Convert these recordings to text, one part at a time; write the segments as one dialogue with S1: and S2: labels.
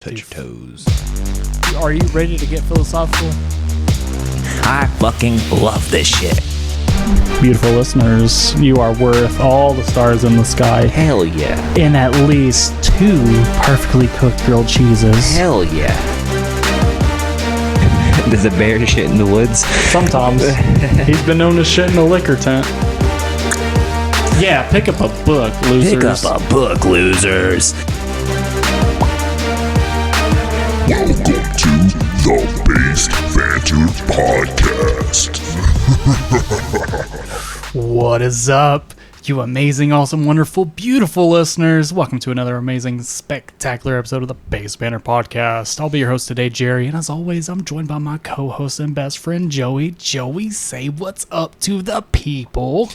S1: Touch your toes.
S2: Are you ready to get philosophical?
S1: I fucking love this shit.
S2: Beautiful listeners, you are worth all the stars in the sky.
S1: Hell yeah.
S2: And at least 2 perfectly cooked grilled cheeses.
S1: Hell yeah. Does a bear shit in the woods?
S2: Sometimes. He's been known to shit in a liquor tent. Yeah, pick up a book, losers.
S1: Pick up a book, losers.
S3: Welcome to the Based Banter Podcast.
S2: What is up, you amazing, awesome, wonderful, beautiful listeners? Welcome to another amazing, spectacular episode of the Based Banter Podcast. I'll be your host today, Jerry, and as always, I'm joined by my co-host and best friend, Joey. Joey, say what's up to the people.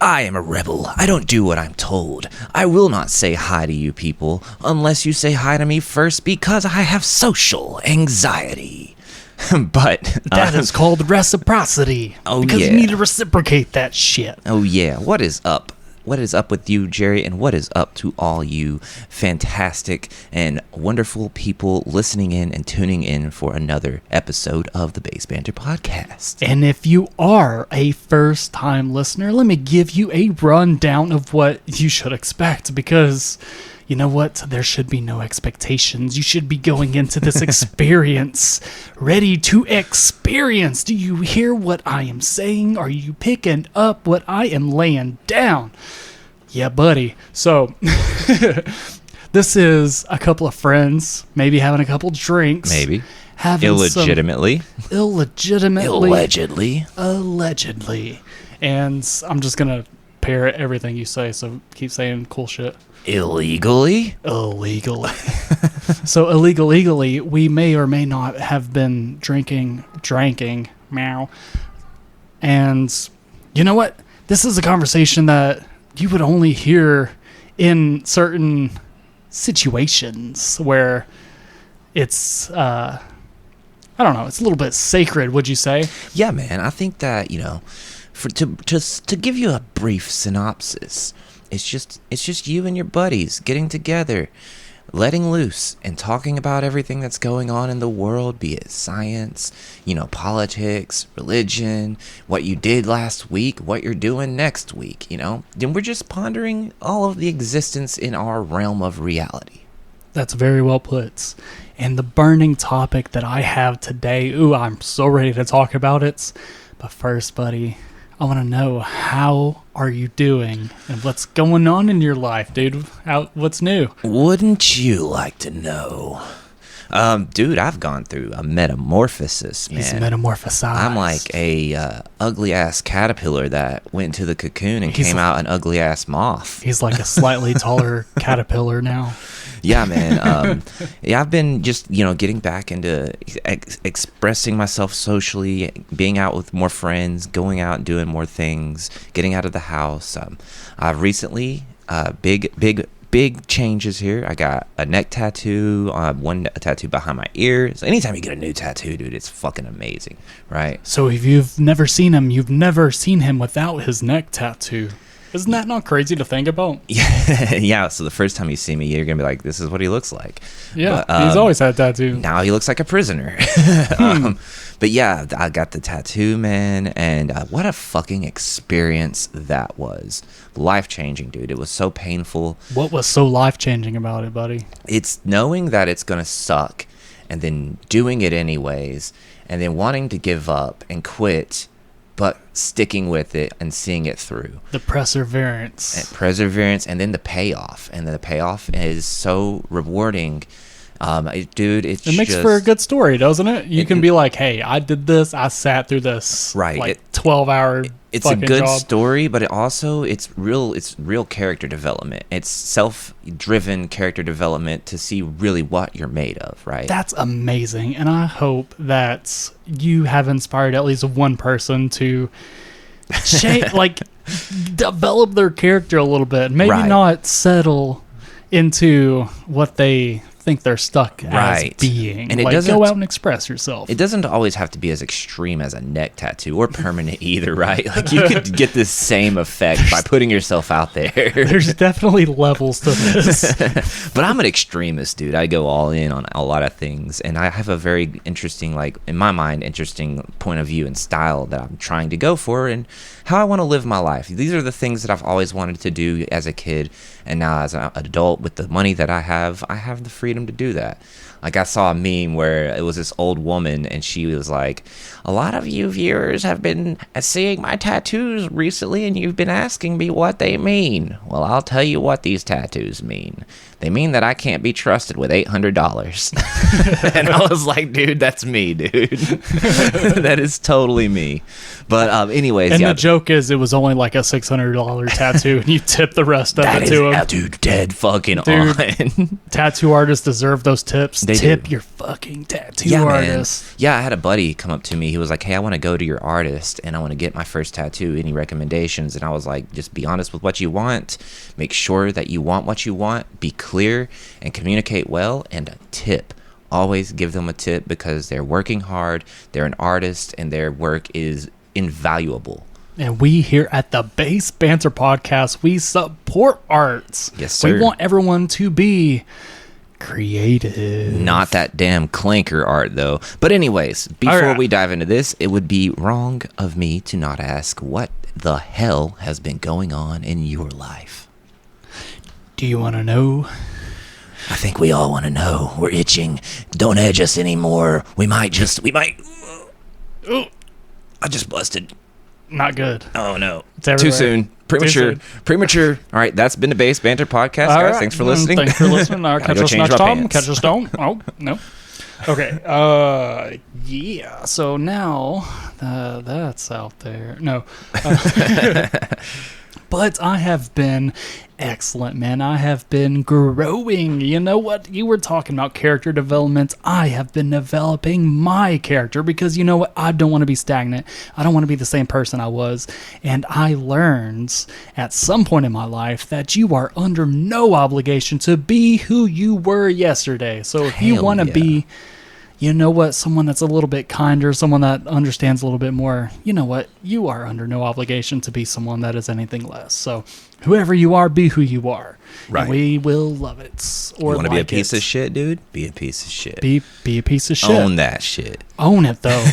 S1: I am a rebel. I don't do what I'm told. I will not say hi to you people unless you say hi to me first because I have social anxiety. But
S2: that is called reciprocity.
S1: Oh,
S2: because
S1: yeah.
S2: you need to reciprocate that shit.
S1: Oh yeah, what is up? What is up with you, Jerry, and what is up to all you fantastic and wonderful people listening in and tuning in for another episode of the Based Banter Podcast?
S2: And if you are a first-time listener, let me give you a rundown of what you should expect, because you know what? There should be no expectations. You should be going into this experience ready to experience. Do you hear what I am saying? Are you picking up what I am laying down? Yeah, buddy. So, this is a couple of friends, maybe having a couple drinks.
S1: Maybe.
S2: Having
S1: Illegitimately.
S2: Illegitimately.
S1: Allegedly.
S2: Allegedly. And I'm just going to parrot everything you say, so keep saying cool shit.
S1: Illegally.
S2: Illegally. So illegally, we may or may not have been drinking, meow. And you know what? This is a conversation that you would only hear in certain situations where it's, I don't know, it's a little bit sacred, would you say?
S1: Yeah, man. I think that, to give you a brief synopsis, it's just you and your buddies getting together, letting loose, and talking about everything that's going on in the world, be it science, politics, religion, what you did last week, what you're doing next week, Then we're just pondering all of the existence in our realm of reality.
S2: That's very well put. And the burning topic that I have today, I'm so ready to talk about it. But first, buddy, I want to know, how are you doing? And what's going on in your life, dude? What's new?
S1: Wouldn't you like to know? Dude, I've gone through a metamorphosis, man.
S2: He's metamorphosized.
S1: I'm like a ugly-ass caterpillar that went into the cocoon and came out an ugly-ass moth.
S2: He's like a slightly taller caterpillar now.
S1: Yeah, man. I've been just, getting back into expressing myself socially, being out with more friends, going out and doing more things, getting out of the house. I've recently, big changes here. I got a neck tattoo, a tattoo behind my ear. So anytime you get a new tattoo, dude, it's fucking amazing, right?
S2: So if you've never seen him, you've never seen him without his neck tattoo. Isn't that not crazy to think about?
S1: Yeah, so the first time you see me, you're going to be like, this is what he looks like.
S2: Yeah, but, he's always had a tattoo.
S1: Now he looks like a prisoner. But yeah, I got the tattoo, man, and what a fucking experience that was. Life-changing, dude. It was so painful.
S2: What was so life-changing about it, buddy?
S1: It's knowing that it's going to suck, and then doing it anyways, and then wanting to give up and quit, but sticking with it and seeing it through.
S2: The perseverance.
S1: And then the payoff. And the payoff is so rewarding. Dude, it
S2: makes for a good story, doesn't it? You can be like, hey, I did this. I sat through this.
S1: Right.
S2: 12-hour
S1: It's a good
S2: job.
S1: story, but it's real character development. It's self-driven character development to see really what you're made of, right?
S2: That's amazing. And I hope that you have inspired at least one person to develop their character a little bit. Maybe not settle into what they think they're stuck
S1: Right.
S2: as being.
S1: And it
S2: like,
S1: doesn't-
S2: go out and express yourself.
S1: It doesn't always have to be as extreme as a neck tattoo or permanent either, right? Like you could get this same effect by putting yourself out there.
S2: There's definitely levels to this.
S1: But I'm an extremist, dude. I go all in on a lot of things, and I have a very interesting, like in my mind, interesting point of view and style that I'm trying to go for, and how I want to live my life. These are the things that I've always wanted to do as a kid, and now as an adult with the money that I have the freedom to do that. Like I saw a meme where it was this old woman and she was like, a lot of you viewers have been seeing my tattoos recently and you've been asking me what they mean. Well, I'll tell you what these tattoos mean. They mean that I can't be trusted with $800. And I was like, dude, that's me, dude. That is totally me. But anyways,
S2: And
S1: yeah.
S2: the joke is, it was only like a $600 tattoo, and you tip the rest of
S1: That
S2: it
S1: is,
S2: to him.
S1: dude, dead fucking
S2: Dude.
S1: on.
S2: Tattoo artists deserve those tips.
S1: They
S2: Tip
S1: do.
S2: your fucking tattoo
S1: Yeah, man.
S2: artist.
S1: Yeah, I had a buddy come up to me. He was like, hey, I want to go to your artist and I want to get my first tattoo. Any recommendations? And I was like, just be honest with what you want. Make sure that you want what you want. Be clear and communicate well, and a tip. Always give them a tip because they're working hard. They're an artist and their work is invaluable.
S2: And we here at the Base Banter Podcast, we support arts.
S1: Yes, sir.
S2: We want everyone to be creative.
S1: Not that damn clanker art, though. But anyways, before
S2: Alright.
S1: we dive into this, it would be wrong of me to not ask what the hell has been going on in your life.
S2: Do you want to know?
S1: I think we all want to know. We're itching. Don't edge us anymore. We might.
S2: Ooh,
S1: I just busted.
S2: not good.
S1: Oh, no.
S2: It's everywhere.
S1: Too soon. Premature.
S2: Too
S1: Premature. All right, that's been the Base Banter Podcast,
S2: All
S1: guys.
S2: right.
S1: Thanks for listening.
S2: Thanks for listening.
S1: Gotta
S2: Catch
S1: go
S2: us
S1: change
S2: next
S1: my
S2: time.
S1: pants.
S2: Catch us don't. Oh, no. Okay. Yeah. So now that's out there. No. But I have been excellent, man. I have been growing. You know what? You were talking about character development. I have been developing my character because you know what? I don't want to be stagnant. I don't want to be the same person I was. And I learned at some point in my life that you are under no obligation to be who you were yesterday. So if you
S1: Hell
S2: want to
S1: yeah.
S2: be, you know what, someone that's a little bit kinder, someone that understands a little bit more, you know what, you are under no obligation to be someone that is anything less. So whoever you are, be who you are.
S1: Right.
S2: And we will love it. Or
S1: You want to be a
S2: like
S1: piece
S2: it.
S1: of shit, dude? Be a piece of shit.
S2: Be a piece of shit.
S1: Own that shit.
S2: Own it, though.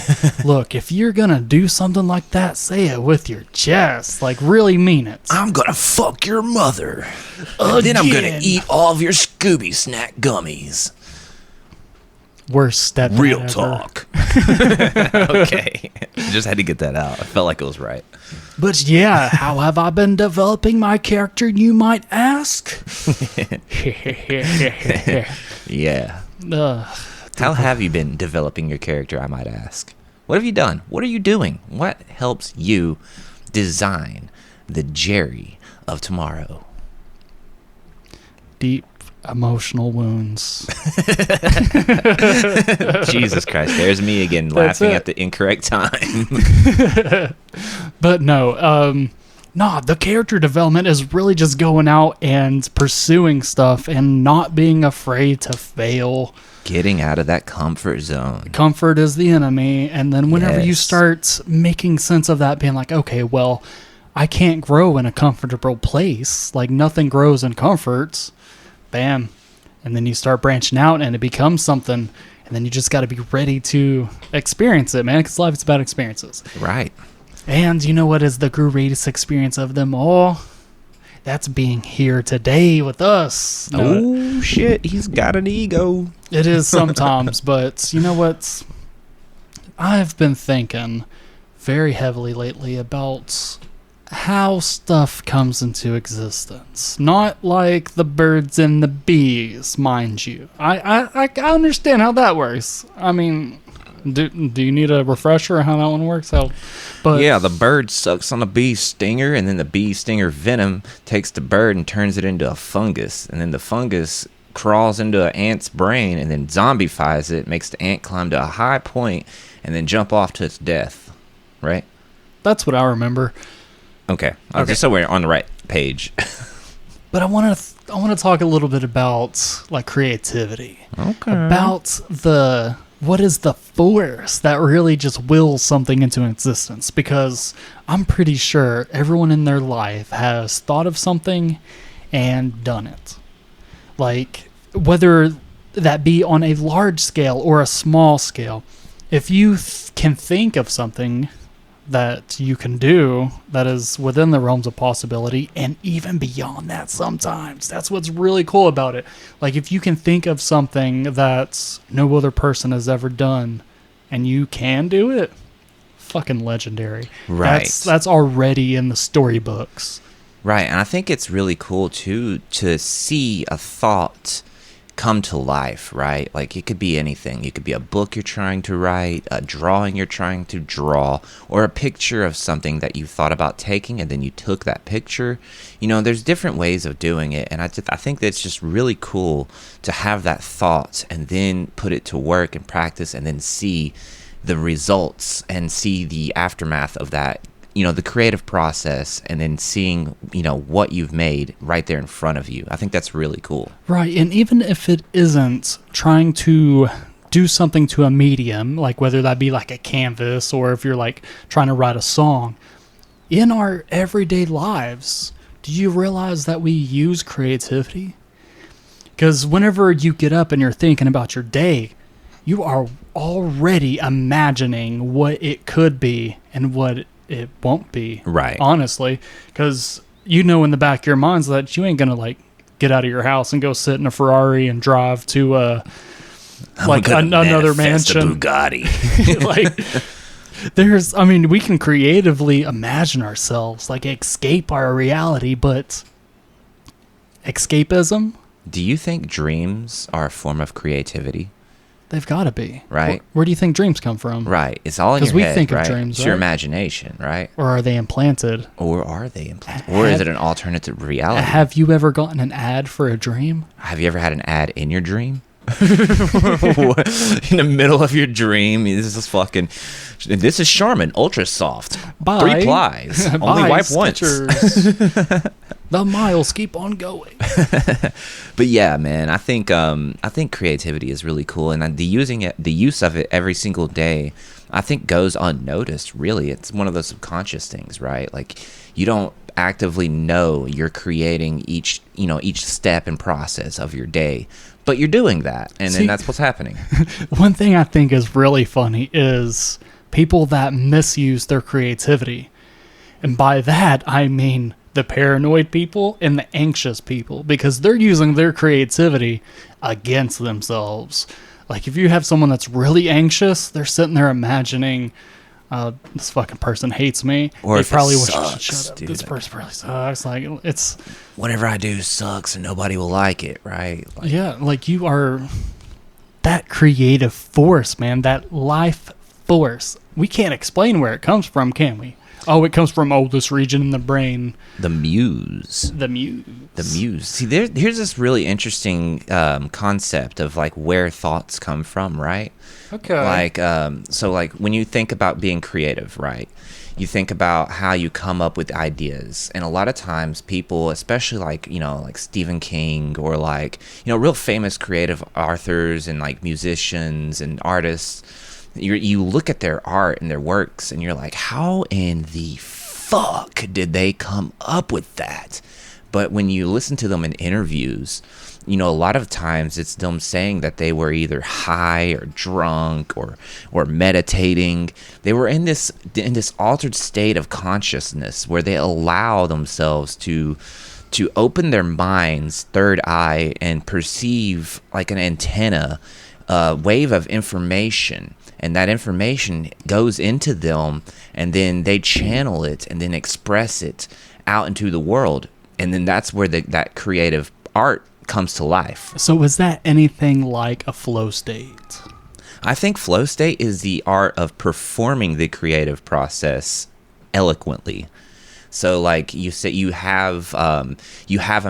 S2: Look, if you're going to do something like that, say it with your chest. Like, really mean it.
S1: I'm gonna fuck your mother. And then I'm gonna
S2: Again.
S1: eat all of your Scooby Snack gummies.
S2: Worst stepdad
S1: Real
S2: ever.
S1: talk. Okay. Just had to get that out. I felt like it was right.
S2: But yeah, how have I been developing my character, you might ask?
S1: Yeah. How have you been developing your character, I might ask? What have you done? What are you doing? What helps you design the Jerry of tomorrow?
S2: Deep emotional wounds.
S1: Jesus Christ, there's me again
S2: That's
S1: laughing
S2: it.
S1: at the incorrect time.
S2: But no, the character development is really just going out and pursuing stuff and not being afraid to fail.
S1: Getting out of that comfort zone.
S2: Comfort is the enemy. And then whenever you
S1: Yes.
S2: start making sense of that, being like, okay, well, I can't grow in a comfortable place. Like nothing grows in comfort. Bam. And then you start branching out and it becomes something. And then you just got to be ready to experience it, man, because life is about experiences.
S1: Right.
S2: And you know what is the greatest experience of them all? That's being here today with us. No,
S1: Oh, shit. He's got an ego.
S2: it is sometimes, but you know what? I've been thinking very heavily lately about how stuff comes into existence. Not like the birds and the bees, mind you. I understand how that works. I mean, do you need a refresher on how that one works? But
S1: Yeah, the bird sucks on the bee stinger, and then the bee stinger venom takes the bird and turns it into a fungus. And then the fungus crawls into an ant's brain and then zombifies it, makes the ant climb to a high point, and then jump off to its death. Right?
S2: that's what I remember.
S1: Okay.
S2: Okay.
S1: Just so we're on the right page.
S2: But I want to I want to talk a little bit about like creativity.
S1: Okay.
S2: About what is the force that really just wills something into existence? Because I'm pretty sure everyone in their life has thought of something and done it. Like, whether that be on a large scale or a small scale, if you can think of something that you can do that is within the realms of possibility, and even beyond that sometimes, that's what's really cool about it. Like, if you can think of something that no other person has ever done and you can do it, fucking legendary.
S1: Right.
S2: That's already in the storybooks.
S1: Right, and I think it's really cool too to see a thought come to life, right? Like, it could be anything. It could be a book you're trying to write, a drawing you're trying to draw, or a picture of something that you thought about taking and then you took that picture. You know, there's different ways of doing it, and I think that it's just really cool to have that thought and then put it to work and practice and then see the results and see the aftermath of that, you know, the creative process, and then seeing, you know, what you've made right there in front of you. I think that's really cool.
S2: Right, and even if it isn't trying to do something to a medium, like whether that be like a canvas or if you're like trying to write a song, in our everyday lives, do you realize that we use creativity? Because whenever you get up and you're thinking about your day, you are already imagining what it could be and what it won't be.
S1: Right.
S2: Honestly, because you know in the back of your minds that you ain't gonna like get out of your house and go sit in a Ferrari and drive to like another mansion.
S1: Bugatti.
S2: Like, we can creatively imagine ourselves, like escape our reality, but escapism,
S1: Do you think dreams are a form of creativity?
S2: they've got to be.
S1: Right.
S2: Where do you think dreams come from?
S1: Right. It's all in
S2: 'Cause
S1: your
S2: we
S1: head,
S2: think of
S1: right?
S2: dreams,
S1: It's your
S2: right?
S1: imagination, right?
S2: Or are they implanted?
S1: Or are they implanted? Or is it an alternative reality?
S2: Have you ever gotten an ad for a dream?
S1: Have you ever had an ad in your dream? In the middle of your dream, this is fucking. This is Charmin Ultra Soft.
S2: Bye.
S1: 3 plies. Only
S2: Bye,
S1: wipe once.
S2: Skechers. The miles keep on going.
S1: But yeah, man, I think creativity is really cool, and the use of it every single day, I think goes unnoticed. Really, it's one of those subconscious things, right? Like, you don't actively know you're creating each step and process of your day, but you're doing that, and then that's what's happening.
S2: One thing I think is really funny is people that misuse their creativity. And by that, I mean the paranoid people and the anxious people, because they're using their creativity against themselves. Like, if you have someone that's really anxious, they're sitting there imagining, this fucking person hates me.
S1: Or
S2: they
S1: if it
S2: probably
S1: sucks,
S2: shut up.
S1: dude.
S2: This person really sucks. Like, it's...
S1: Whatever I do sucks, and nobody will like it, right? Like,
S2: Yeah, like, you are that creative force, man, that life force. We can't explain where it comes from, can we? Oh, it comes from, this region in the brain.
S1: the muse.
S2: The muse.
S1: The muse. See, here's this really interesting concept of like where thoughts come from, right?
S2: Okay.
S1: Like, so like when you think about being creative, right? You think about how you come up with ideas, and a lot of times people, especially like like Stephen King or like real famous creative authors and like musicians and artists, you look at their art and their works, and you're like, how in the fuck did they come up with that? But when you listen to them in interviews, a lot of times it's them saying that they were either high or drunk or meditating. They were in this altered state of consciousness where they allow themselves to open their mind's third eye and perceive like an antenna, wave of information. And that information goes into them, and then they channel it and then express it out into the world. And then that's where that creative art comes to life.
S2: So is that anything like a flow state?
S1: I think flow state is the art of performing the creative process eloquently. So like you say, you have a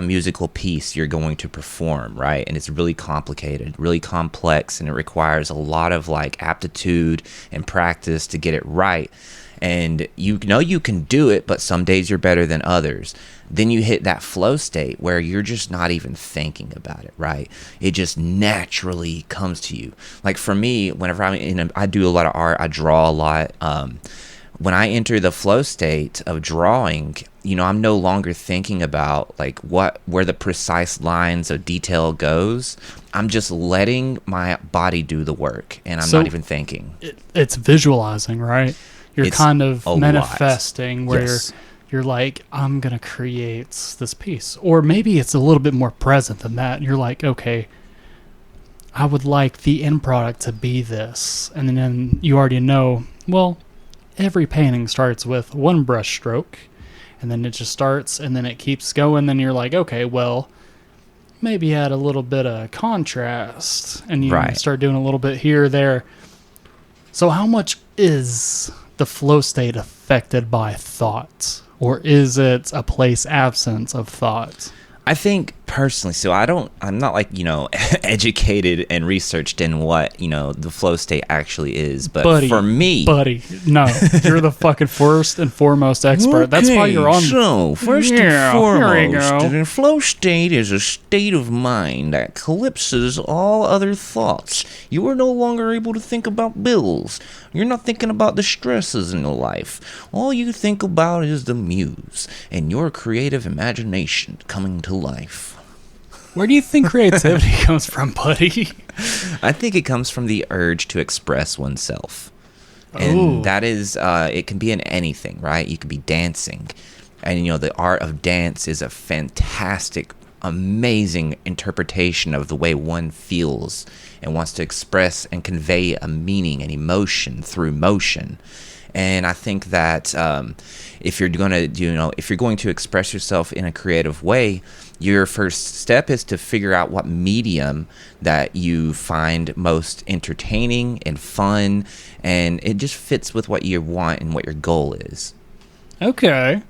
S1: musical piece you're going to perform, right? And it's really complicated, really complex, and it requires a lot of like aptitude and practice to get it right. and you know you can do it, but some days you're better than others. Then you hit that flow state where you're just not even thinking about it, right? It just naturally comes to you. Like for me, whenever I do a lot of art, I draw a lot. When I enter the flow state of drawing, you know, I'm no longer thinking about like where the precise lines of detail goes. I'm just letting my body do the work, and I'm not even thinking.
S2: It's visualizing, right? You're
S1: It's
S2: kind of
S1: a
S2: manifesting
S1: lot.
S2: where
S1: Yes.
S2: you're like, I'm going to create this piece. Or maybe it's a little bit more present than that. You're like, okay, I would like the end product to be this. And then you already know, well, every painting starts with one brush stroke, and then it just starts, and then it keeps going. Then you're like, okay, well, maybe add a little bit of contrast, and you
S1: Right.
S2: start doing a little bit here or there. So how much is the flow state affected by thought, or is it a place absence of thought?
S1: I think personally, so I'm not like, you know, educated and researched in what, you know, the flow state actually is. But for me,
S2: no, you're the fucking first and foremost expert. That's why you're on.
S1: So, first
S2: Yeah,
S1: and
S2: here we
S1: foremost,
S2: go.
S1: the flow state is a state of mind that eclipses all other thoughts. You are no longer able to think about bills. You're not thinking about the stresses in your life. All you think about is the muse and your creative imagination coming to life.
S2: Where do you think creativity comes from, buddy?
S1: I think it comes from the urge to express oneself.
S2: Ooh.
S1: And that is, it can be in anything, right? You could be dancing. And, you know, the art of dance is a fantastic, amazing interpretation of the way one feels and wants to express and convey a meaning and emotion through motion. And I think that if you're going to express yourself in a creative way, your first step is to figure out what medium that you find most entertaining and fun, and it just fits with what you want and what your goal is.
S2: Okay.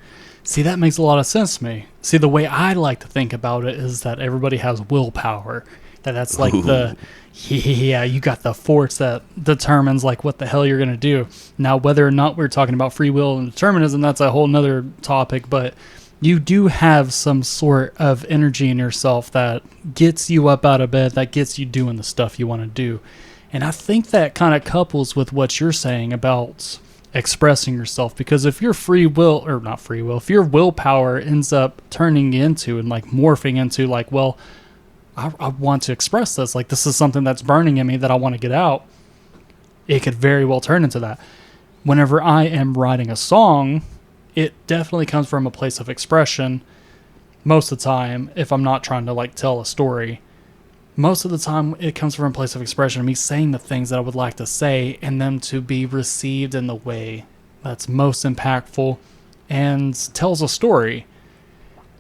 S2: See, that makes a lot of sense to me. See, the way I like to think about it is that everybody has willpower. That's like you got the force that determines like what the hell you're going to do. Now, whether or not we're talking about free will and determinism, that's a whole nother topic, but you do have some sort of energy in yourself that gets you up out of bed, that gets you doing the stuff you want to do. And I think that kind of couples with what you're saying about expressing yourself, because if your if your willpower ends up turning into and like morphing into like, well, I want to express this, like this is something that's burning in me that I want to get out, it could very well turn into that. Whenever I am writing a song, it definitely comes from a place of expression most of the time. If I'm not trying to like tell a story, most of the time it comes from a place of expression of me saying the things that I would like to say and them to be received in the way that's most impactful and tells a story.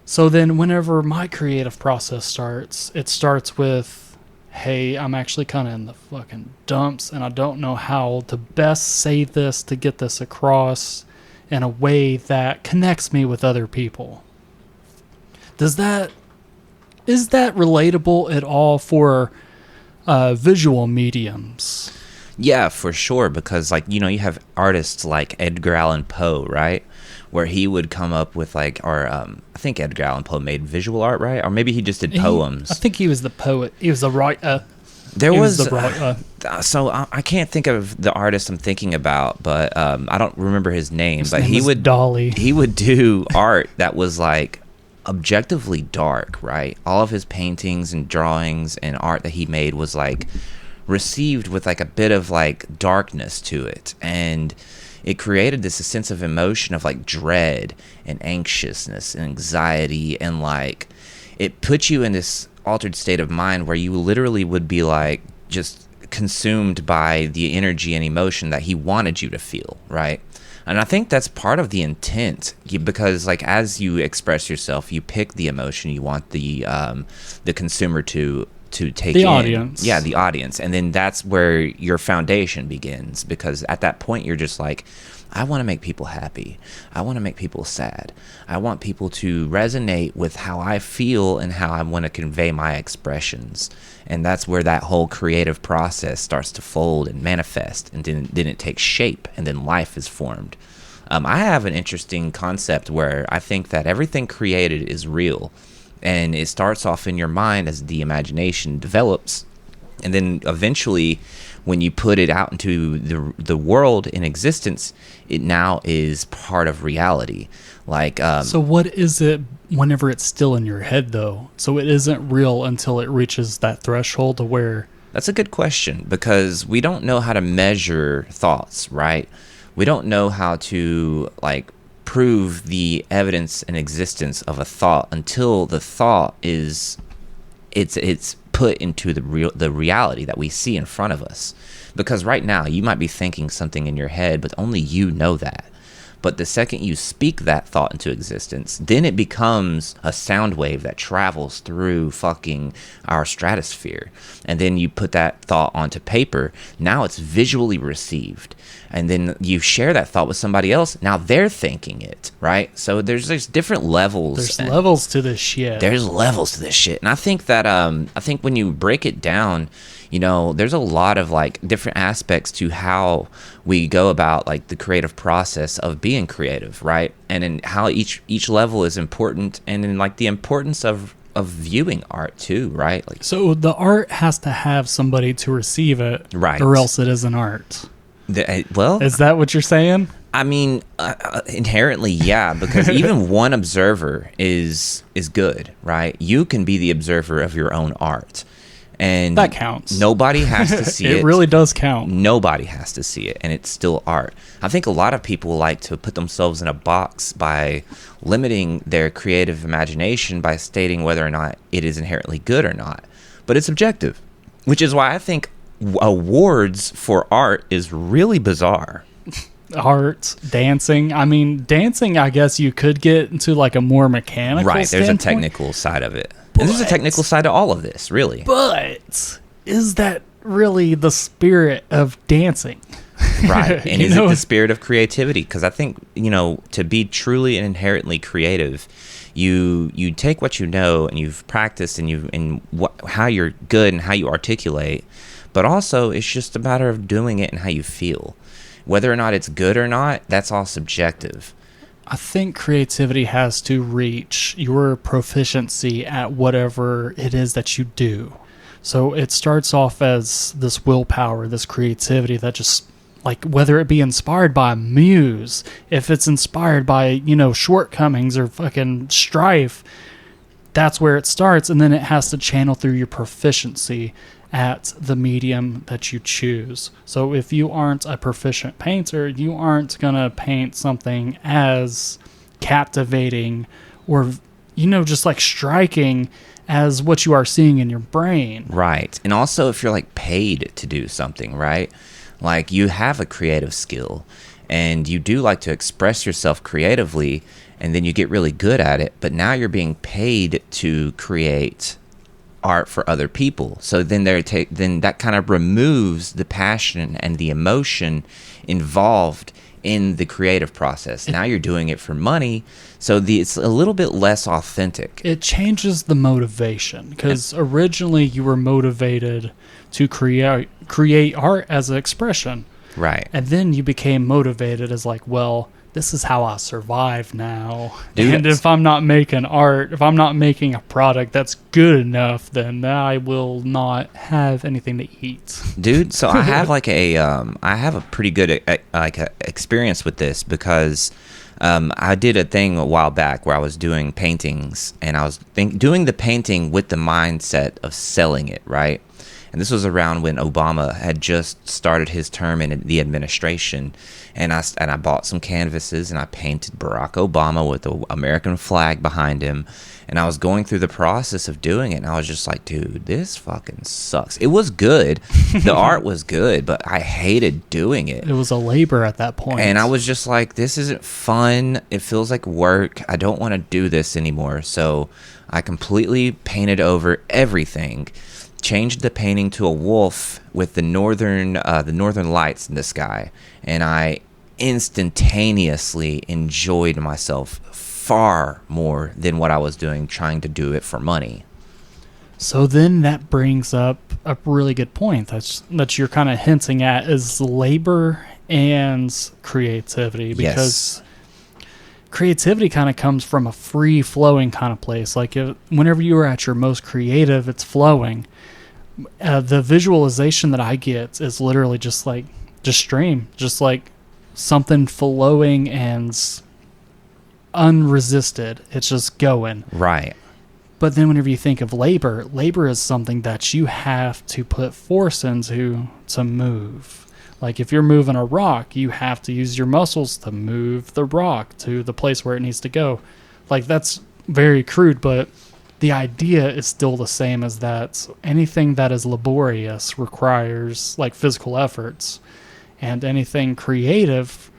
S2: So then whenever my creative process starts, it starts with, hey, I'm actually kind of in the fucking dumps and I don't know how to best say this to get this across in a way that connects me with other people. Is that relatable at all for visual mediums?
S1: Yeah, for sure, because like, you know, you have artists like Edgar Allan Poe, right? Where he would come up with like, I think Edgar Allan Poe made visual art, right? Or maybe he just did poems.
S2: I think he was the poet. He was the writer.
S1: So I can't think of the artist I'm thinking about, but I don't remember his name.
S2: His
S1: but
S2: name
S1: he
S2: was
S1: would
S2: Dolly.
S1: He would do art that was like objectively dark, right? All of his paintings and drawings and art that he made was like received with like a bit of like darkness to it, and it created this sense of emotion of like dread and anxiousness and anxiety, and like it put you in this altered state of mind where you literally would be like just consumed by the energy and emotion that he wanted you to feel, right? And I think that's part of the intent, because like as you express yourself, you pick the emotion you want the consumer to take
S2: the
S1: in.
S2: audience.
S1: Yeah, the audience. And then that's where your foundation begins, because at that point you're just like, I want to make people happy. I want to make people sad. I want people to resonate with how I feel and how I want to convey my expressions. And that's where that whole creative process starts to fold and manifest, and then it takes shape, and then life is formed. I have an interesting concept where I think that everything created is real, and it starts off in your mind as the imagination develops, and then eventually, when you put it out into the world in existence, it now is part of reality. Like,
S2: So what is it whenever it's still in your head, though? So it isn't real until it reaches that threshold to where...
S1: that's a good question, because we don't know how to measure thoughts, right? We don't know how to like prove the evidence and existence of a thought until the thought is it's put into the reality that we see in front of us. Because right now you might be thinking something in your head, but only you know that. But the second you speak that thought into existence, then it becomes a sound wave that travels through fucking our stratosphere. And then you put that thought onto paper. Now it's visually received. And then you share that thought with somebody else. Now they're thinking it, right? So there's different levels.
S2: There's levels to this shit.
S1: There's levels to this shit. And I think that I think when you break it down, you know, there's a lot of like different aspects to how we go about like the creative process of being creative, right? And in how each level is important, and in like the importance of viewing art too, right? Like,
S2: so the art has to have somebody to receive it,
S1: right?
S2: Or else it isn't art.
S1: Well,
S2: is that what you're saying?
S1: I mean, inherently, yeah, because even one observer is good, right? You can be the observer of your own art. And
S2: that counts.
S1: Nobody has to see it.
S2: It really does count.
S1: Nobody has to see it, and it's still art. I think a lot of people like to put themselves in a box by limiting their creative imagination by stating whether or not it is inherently good or not. But it's subjective, which is why I think awards for art is really bizarre.
S2: Art, dancing. I mean, dancing, I guess you could get into like a more mechanical
S1: right, there's
S2: standpoint.
S1: a technical side of it. And there's a technical side to all of this, really.
S2: But is that really the spirit of dancing?
S1: Right. And is it the spirit of creativity? Because I think, you know, to be truly and inherently creative, you take what you know and you've practiced and how you're good and how you articulate, but also it's just a matter of doing it and how you feel. Whether or not it's good or not, that's all subjective.
S2: I think creativity has to reach your proficiency at whatever it is that you do. So it starts off as this willpower, this creativity that just, like, whether it be inspired by a muse, if it's inspired by, you know, shortcomings or fucking strife, that's where it starts. And then it has to channel through your proficiency at the medium that you choose. So if you aren't a proficient painter, you aren't going to paint something as captivating or, you know, just like striking as what you are seeing in your brain.
S1: Right. And also if you're like paid to do something, right? Like you have a creative skill and you do like to express yourself creatively, and then you get really good at it, but now you're being paid to create art for other people. So then then that kind of removes the passion and the emotion involved in the creative process. Now you're doing it for money, so it's a little bit less authentic.
S2: It changes the motivation, because originally you were motivated to create art as an expression.
S1: Right.
S2: And then you became motivated as like, well, this is how I survive now.
S1: Dude,
S2: and if I'm not making art, if I'm not making a product that's good enough, then I will not have anything to eat.
S1: Dude, so I have like I have a pretty good experience with this, because I did a thing a while back where I was doing paintings, and I was doing the painting with the mindset of selling it, right? And this was around when Obama had just started his term in the administration. And I bought some canvases and I painted Barack Obama with the American flag behind him. And I was going through the process of doing it. And I was just like, dude, this fucking sucks. It was good. The art was good, but I hated doing it.
S2: It was a labor at that point.
S1: And I was just like, this isn't fun. It feels like work. I don't want to do this anymore. So I completely painted over everything. Changed the painting to a wolf with the northern lights in the sky, and I instantaneously enjoyed myself far more than what I was doing trying to do it for money.
S2: So then that brings up a really good point that you're kind of hinting at, is labor and creativity, because
S1: Yes.
S2: creativity kind of comes from a free flowing kind of place. Like whenever you are at your most creative, it's flowing. The visualization that I get is literally just stream, just like something flowing and unresisted. It's just going.
S1: Right.
S2: But then whenever you think of labor is something that you have to put force into to move. Like if you're moving a rock, you have to use your muscles to move the rock to the place where it needs to go. Like that's very crude, but the idea is still the same as that. Anything that is laborious requires like physical efforts, and anything creative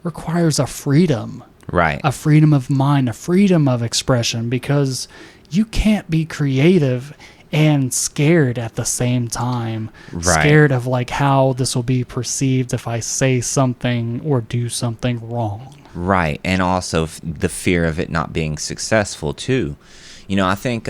S2: requires a freedom.
S1: Right.
S2: A freedom of mind, a freedom of expression, because you can't be creative and scared at the same time.
S1: Right.
S2: Scared of like how this will be perceived if I say something or do something wrong.
S1: Right. And also the fear of it not being successful too. You know, I think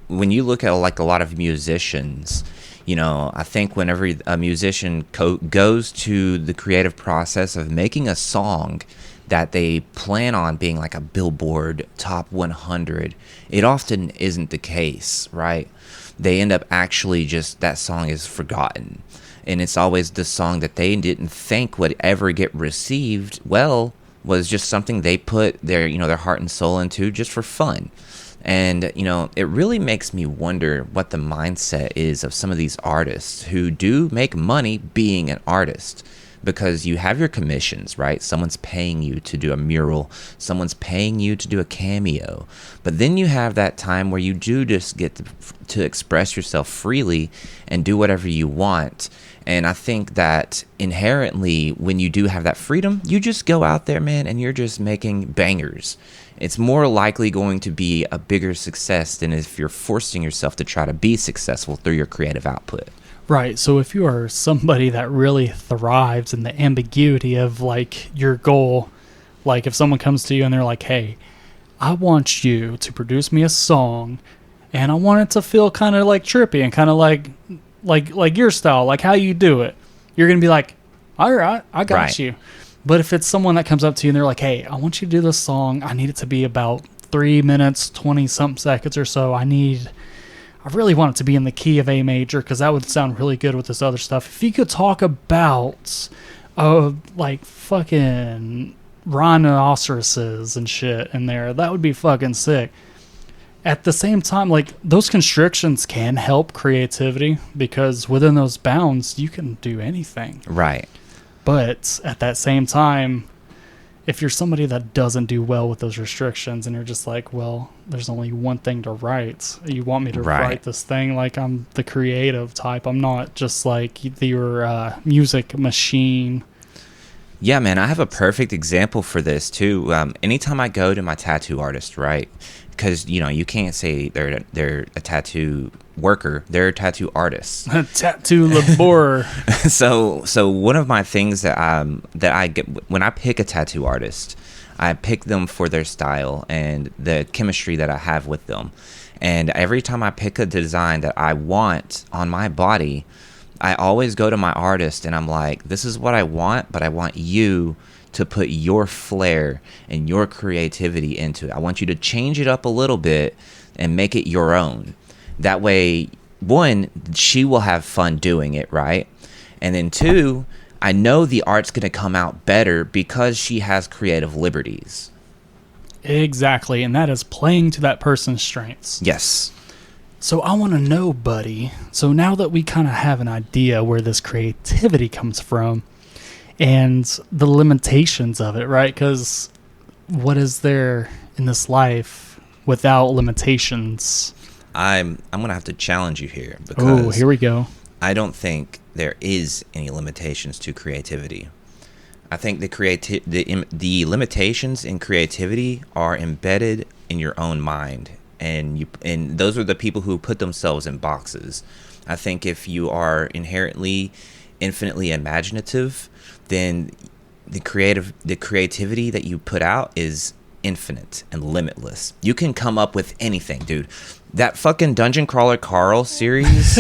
S1: when you look at like a lot of musicians, you know, I think whenever a musician goes to the creative process of making a song that they plan on being like a Billboard top 100, it often isn't the case, right? They end up actually just, that song is forgotten. And it's always the song that they didn't think would ever get received well, was just something they put their, you know, their heart and soul into just for fun. And, you know, it really makes me wonder what the mindset is of some of these artists who do make money being an artist. Because you have your commissions, right? Someone's paying you to do a mural. Someone's paying you to do a cameo. But then you have that time where you do just get to express yourself freely and do whatever you want. And I think that inherently, when you do have that freedom, you just go out there, man, and you're just making bangers. It's more likely going to be a bigger success than if you're forcing yourself to try to be successful through your creative output.
S2: Right. So if you are somebody that really thrives in the ambiguity of like your goal, like if someone comes to you and they're like, hey, I want you to produce me a song and I want it to feel kind of like trippy and kind of like your style, like how you do it. You're going to be like, all right, I got
S1: Right.
S2: you. But if it's someone that comes up to you and they're like, hey, I want you to do this song. I need it to be about 3 minutes, 20 something seconds or so. I really want it to be in the key of A major because that would sound really good with this other stuff. If you could talk about like fucking rhinoceroses and shit in there, that would be fucking sick. At the same time, like those constrictions can help creativity because within those bounds, you can do anything.
S1: Right.
S2: But at that same time, if you're somebody that doesn't do well with those restrictions and you're just like, well, there's only one thing to write. You want me to write this thing like I'm the creative type. I'm not just like your music machine.
S1: Yeah, man, I have a perfect example for this too. Anytime I go to my tattoo artist, right? Because, you know, you can't say they're a tattoo worker. They're tattoo artists.
S2: Tattoo laborer.
S1: So one of my things that I get when I pick a tattoo artist, I pick them for their style and the chemistry that I have with them. And every time I pick a design that I want on my body, I always go to my artist and I'm like, this is what I want, but I want you to put your flair and your creativity into it. I want you to change it up a little bit and make it your own. That way, one, she will have fun doing it, right? And then two, I know the art's going to come out better because she has creative liberties.
S2: Exactly, and that is playing to that person's strengths.
S1: Yes.
S2: So I want to know, buddy, so now that we kind of have an idea where this creativity comes from and the limitations of it, right? Because what is there in this life without limitations?
S1: I'm going to have to challenge you here because
S2: here we go.
S1: I don't think there is any limitations to creativity. I think the limitations in creativity are embedded in your own mind, and those are the people who put themselves in boxes. I think if you are inherently infinitely imaginative, then the creativity that you put out is infinite and limitless. You can come up with anything, dude. That fucking Dungeon Crawler Carl series.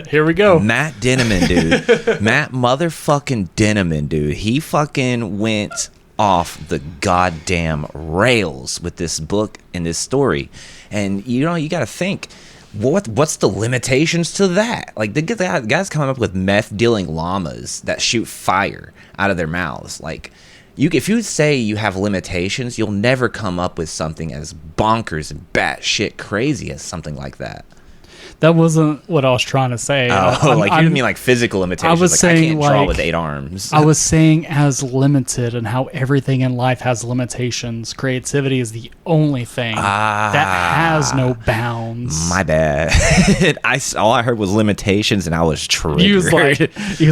S2: Here we go.
S1: Matt Dinniman, dude. Matt motherfucking Dinniman, dude. He fucking went off the goddamn rails with this book and this story. And, you know, you got to think, what's the limitations to that? Like, the guys coming up with meth-dealing llamas that shoot fire out of their mouths. Like, if you say you have limitations, you'll never come up with something as bonkers and batshit crazy as something like that.
S2: That wasn't what I was trying to say.
S1: Oh, you didn't mean like physical limitations.
S2: I was saying,
S1: I can't draw
S2: like,
S1: with 8 arms.
S2: I was saying as limited and how everything in life has limitations. Creativity is the only thing that has no bounds.
S1: My bad. All I heard was limitations, and I was triggered.
S2: He was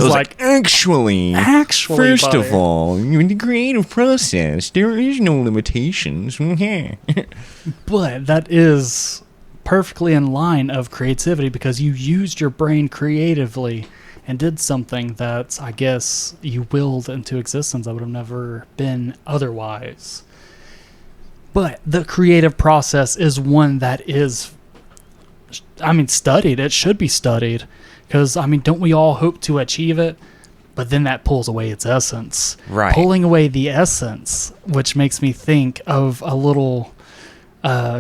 S2: like,
S1: actually, first
S2: buddy.
S1: of all, in the creative process, there is no limitations.
S2: But that is perfectly in line of creativity because you used your brain creatively and did something that I guess you willed into existence that would have never been otherwise. But the creative process is one that is, studied. It should be studied because, don't we all hope to achieve it? But then that pulls away its essence.
S1: Right.
S2: Pulling away the essence, which makes me think of a little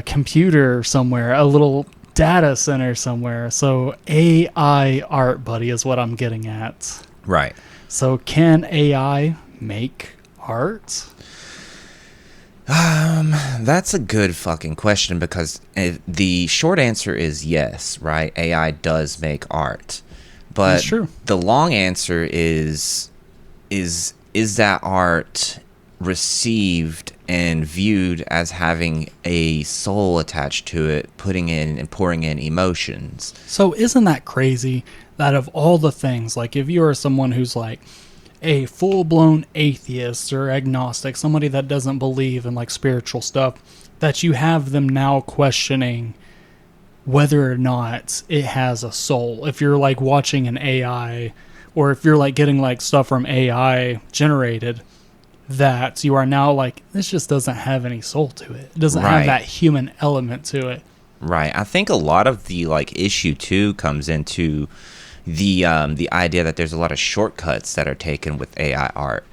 S2: computer somewhere, a little data center somewhere. So AI art, buddy, is what I'm getting at.
S1: Right.
S2: So can AI make art?
S1: That's a good fucking question because the short answer is yes, right? AI does make art. But
S2: That's true.
S1: The long answer is that art received and viewed as having a soul attached to it, putting in and pouring in emotions?
S2: So isn't that crazy that of all the things, like if you are someone who's like a full-blown atheist or agnostic, somebody that doesn't believe in like spiritual stuff, that you have them now questioning whether or not it has a soul. If you're like watching an AI, or if you're like getting like stuff from AI generated, that you are now like, this just doesn't have any soul to it. It doesn't have that human element to it.
S1: Right. I think a lot of the like issue too comes into the idea that there's a lot of shortcuts that are taken with AI art,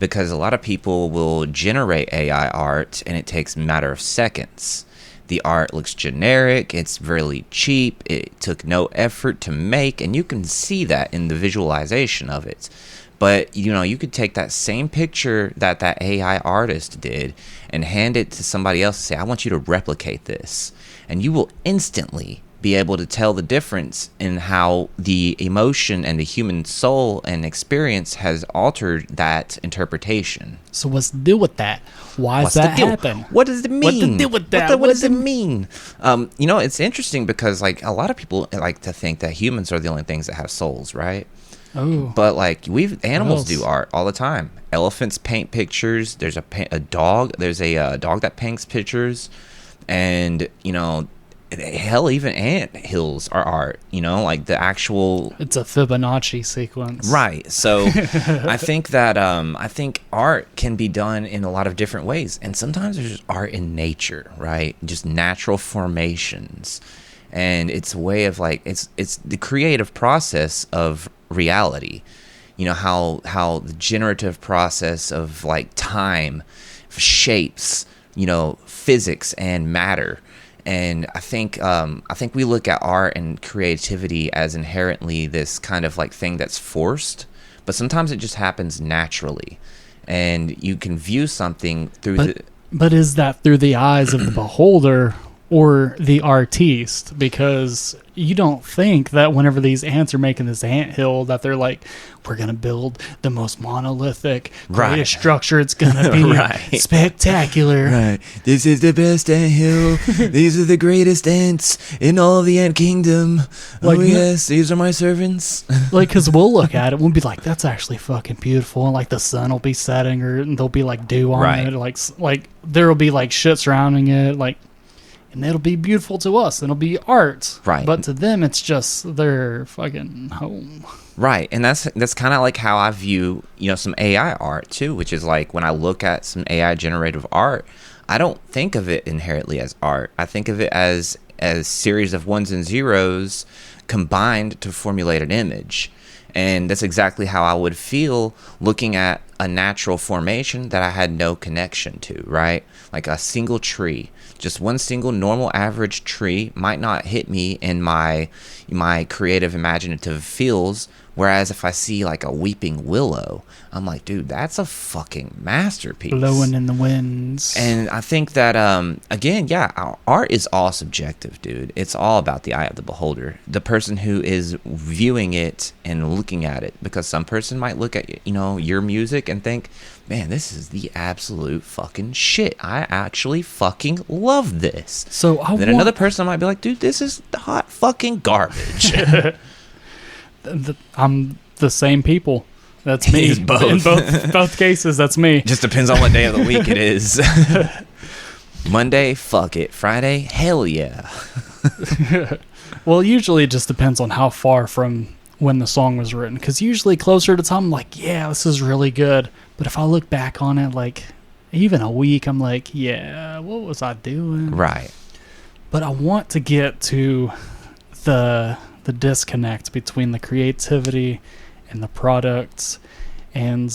S1: because a lot of people will generate AI art and it takes a matter of seconds. The art looks generic, it's really cheap, it took no effort to make, and you can see that in the visualization of it. But, you know, you could take that same picture that AI artist did and hand it to somebody else and say, I want you to replicate this. And you will instantly be able to tell the difference in how the emotion and the human soul and experience has altered that interpretation.
S2: So what's the deal with that? Why does that happen?
S1: What does it mean?
S2: What's the deal with that?
S1: What does it mean? You know, it's interesting because, like, a lot of people like to think that humans are the only things that have souls, right?
S2: Oh.
S1: But like animals do art all the time. Elephants paint pictures. There's a dog. There's a dog that paints pictures, and you know, hell, even ant hills are art. You know, like the actual.
S2: It's a Fibonacci sequence.
S1: Right. So I think that I think art can be done in a lot of different ways, and sometimes there's just art in nature, right? Just natural formations, and it's a way of like it's the creative process of reality. You know, how the generative process of like time shapes, you know, physics and matter. And I think we look at art and creativity as inherently this kind of like thing that's forced, but sometimes it just happens naturally, and you can view something through
S2: But is that through the eyes of the beholder or the artiste? Because you don't think that whenever these ants are making this anthill that they're like, we're going to build the most monolithic, greatest structure. It's going to be spectacular.
S1: Right. This is the best anthill. These are the greatest ants in all of the ant kingdom.
S2: Like,
S1: oh, yes, these are my servants.
S2: Like, because we'll look at it, we'll be like, that's actually fucking beautiful. And like the sun will be setting, or there'll be like dew on it. Like there'll be like shit surrounding it. Like, and it'll be beautiful to us. It'll be art.
S1: Right.
S2: But to them, it's just their fucking home.
S1: Right. And that's kind of like how I view, you know, some AI art too, which is like when I look at some AI generative art, I don't think of it inherently as art. I think of it as series of ones and zeros combined to formulate an image. And that's exactly how I would feel looking at a natural formation that I had no connection to, right? Like a single tree. Just one single normal average tree might not hit me in my creative imaginative feels. Whereas if I see like a weeping willow, I'm like, dude, that's a fucking masterpiece.
S2: Blowing in the winds.
S1: And I think that, again, yeah, art is all subjective, dude. It's all about the eye of the beholder, the person who is viewing it and looking at it. Because some person might look at, your music and think, man, this is the absolute fucking shit. I actually fucking love this.
S2: So
S1: another person might be like, dude, this is hot fucking garbage.
S2: I'm the same people. That's me.
S1: He's both.
S2: In both cases, that's me.
S1: Just depends on what day of the week it is. Monday, fuck it. Friday, hell yeah.
S2: Well, usually it just depends on how far from when the song was written. Because usually closer to time, I'm like, yeah, this is really good. But if I look back on it, like, even a week, I'm like, yeah, what was I doing?
S1: Right.
S2: But I want to get to the disconnect between the creativity and the products and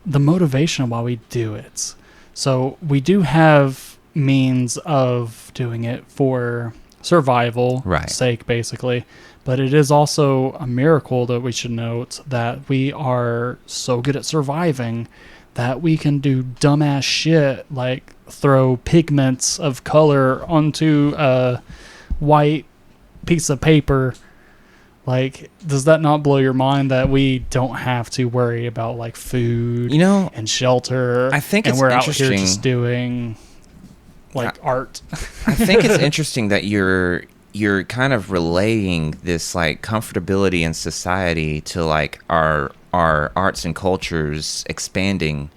S2: the motivation why we do it. So we do have means of doing it for survival sake, basically. But it is also a miracle that we should note that we are so good at surviving that we can do dumbass shit like throw pigments of color onto a white piece of paper. Like, does that not blow your mind that we don't have to worry about like food and shelter?
S1: I think
S2: and
S1: it's
S2: we're
S1: interesting.
S2: Out here just doing like art.
S1: I think it's interesting that you're kind of relating this like comfortability in society to like our arts and cultures expanding,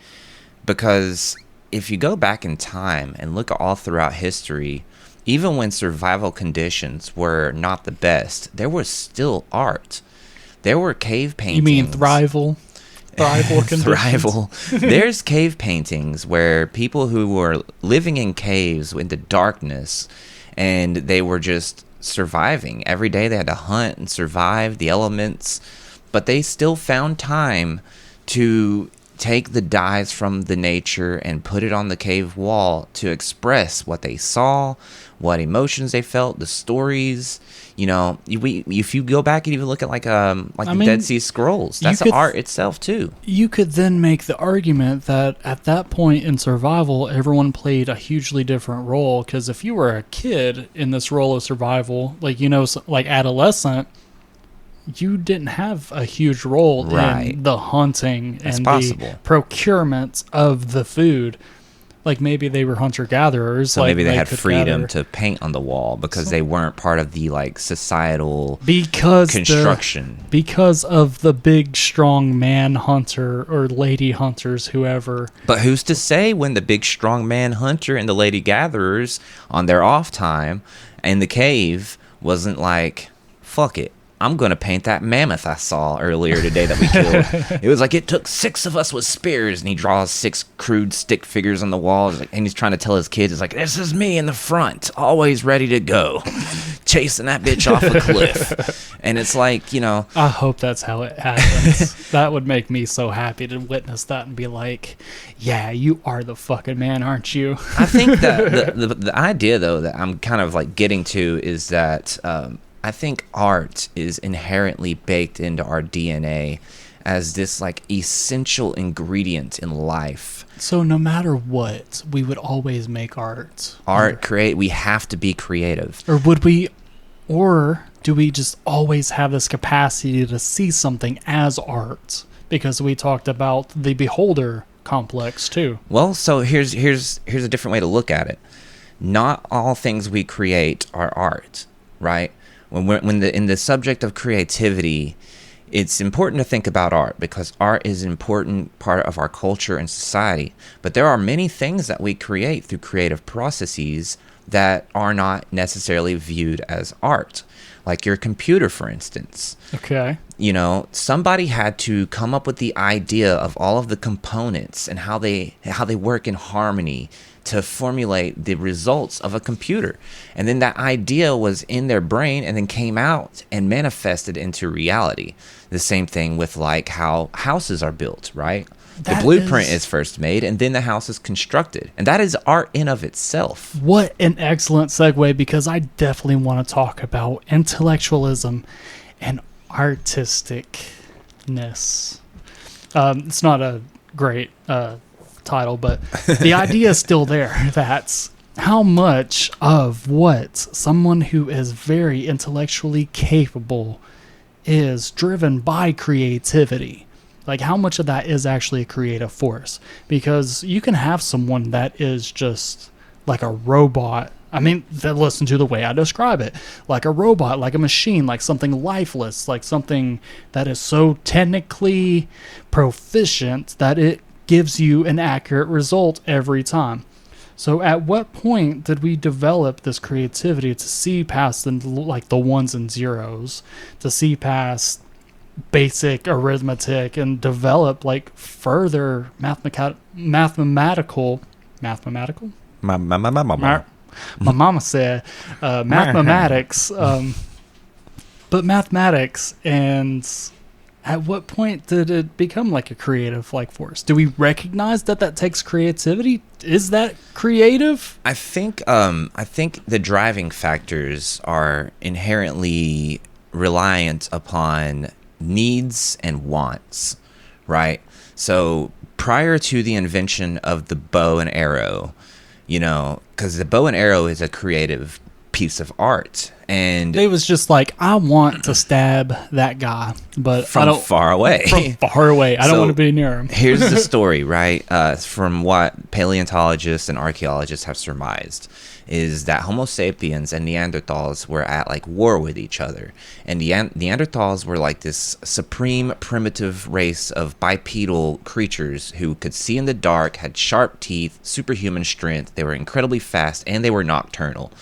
S1: because if you go back in time and look all throughout history, even when survival conditions were not the best, there was still art. There were cave paintings.
S2: You mean thrival conditions?
S1: Thrival. There's cave paintings where people who were living in caves in the darkness, and they were just surviving. Every day they had to hunt and survive the elements, but they still found time to take the dyes from the nature and put it on the cave wall to express what they saw, what emotions they felt, the stories. If you go back and even look at the Dead Sea Scrolls, that's art itself too.
S2: You could then make the argument that at that point in survival, everyone played a hugely different role. Because if you were a kid in this role of survival, like adolescent, you didn't have a huge role in the hunting and the procurement of the food. Like maybe they were hunter-gatherers.
S1: So maybe they had freedom to paint on the wall because they weren't part of the societal construction.
S2: Because of the big, strong man hunter or lady hunters, whoever.
S1: But who's to say when the big, strong man hunter and the lady gatherers on their off time in the cave wasn't like, fuck it, I'm going to paint that mammoth I saw earlier today that we killed. It was like, it took 6 of us with spears, and he draws 6 crude stick figures on the wall, and he's trying to tell his kids, it's like, this is me in the front, always ready to go, chasing that bitch off a cliff. And it's like,
S2: I hope that's how it happens. That would make me so happy to witness that and be like, yeah, you are the fucking man, aren't you?
S1: I think that the idea, though, that I'm kind of getting to is that I think art is inherently baked into our DNA as this essential ingredient in life.
S2: So no matter what, we would always make art.
S1: We have to be creative.
S2: Or do we just always have this capacity to see something as art? Because we talked about the beholder complex too.
S1: Well, so here's a different way to look at it. Not all things we create are art, right? In the subject of creativity, it's important to think about art because art is an important part of our culture and society. But there are many things that we create through creative processes that are not necessarily viewed as art. Like your computer, for instance.
S2: Okay.
S1: Somebody had to come up with the idea of all of the components and how they work in harmony to formulate the results of a computer. And then that idea was in their brain and then came out and manifested into reality. The same thing with like how houses are built, right? The blueprint is first made and then the house is constructed. And that is art in of itself.
S2: What an excellent segue, because I definitely want to talk about intellectualism and artisticness. It's not a great title, but the idea is still there. That's how much of what someone who is very intellectually capable is driven by creativity. Like, how much of that is actually a creative force? Because you can have someone that is just like a robot. I mean, listen to the way I describe it. Like a robot, like a machine, like something lifeless, like something that is so technically proficient that it gives you an accurate result every time. So at what point did we develop this creativity to see past the ones and zeros, to see past basic arithmetic and develop like further mathematical? My mama said mathematics, but mathematics. And at what point did it become like a creative like force? Do we recognize that takes creativity? Is that creative?
S1: I think the driving factors are inherently reliant upon needs and wants, right? So prior to the invention of the bow and arrow, because the bow and arrow is a creative piece of art, and
S2: it was just like, I want to stab that guy, but
S1: from far away.
S2: I don't want to be near him.
S1: Here's the story, right? From what paleontologists and archaeologists have surmised, is that Homo sapiens and Neanderthals were at like war with each other. And Neanderthals were like this supreme primitive race of bipedal creatures who could see in the dark, had sharp teeth, superhuman strength. They were incredibly fast, and they were nocturnal.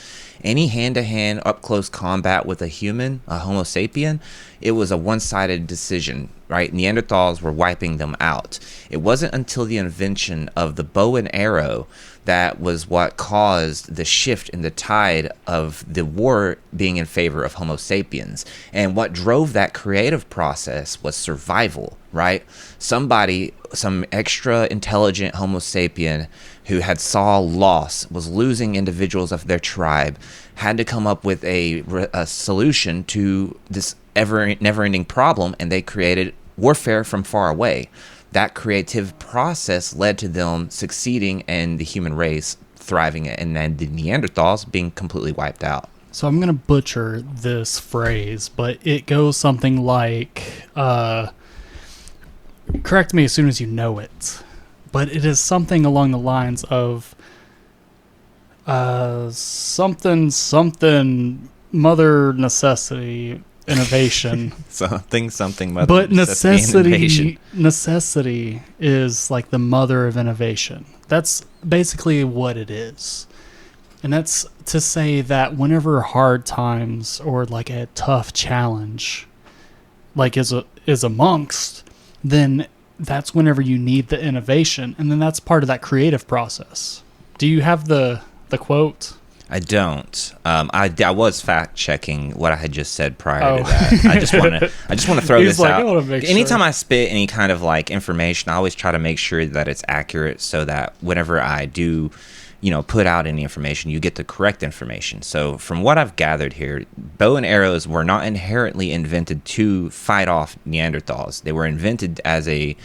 S1: Any hand-to-hand, up-close combat with a human, a Homo sapien, it was a one-sided decision, right? Neanderthals were wiping them out. It wasn't until the invention of the bow and arrow that was what caused the shift in the tide of the war being in favor of Homo sapiens. And what drove that creative process was survival, right? Some extra intelligent Homo sapien who had saw loss, was losing individuals of their tribe, had to come up with a solution to this never-ending problem, and they created warfare from far away. That creative process led to them succeeding and the human race thriving, and then the Neanderthals being completely wiped out.
S2: So I'm going to butcher this phrase, but it goes something like, correct me as soon as you know it, but it is something along the lines of something mother necessity innovation.
S1: something mother
S2: but
S1: necessity
S2: is like the mother of innovation. That's basically what it is. And that's to say that whenever hard times or like a tough challenge like is amongst, then that's whenever you need the innovation, and then that's part of that creative process. Do you have the quote?
S1: I don't. I was fact checking what I had just said prior to that. I just want to throw this
S2: like,
S1: out.
S2: I wanna make
S1: Anytime
S2: sure.
S1: I spit any kind of like information, I always try to make sure that it's accurate, so that whenever I do, put out any information, you get the correct information. So from what I've gathered here, bow and arrows were not inherently invented to fight off Neanderthals. They were invented as a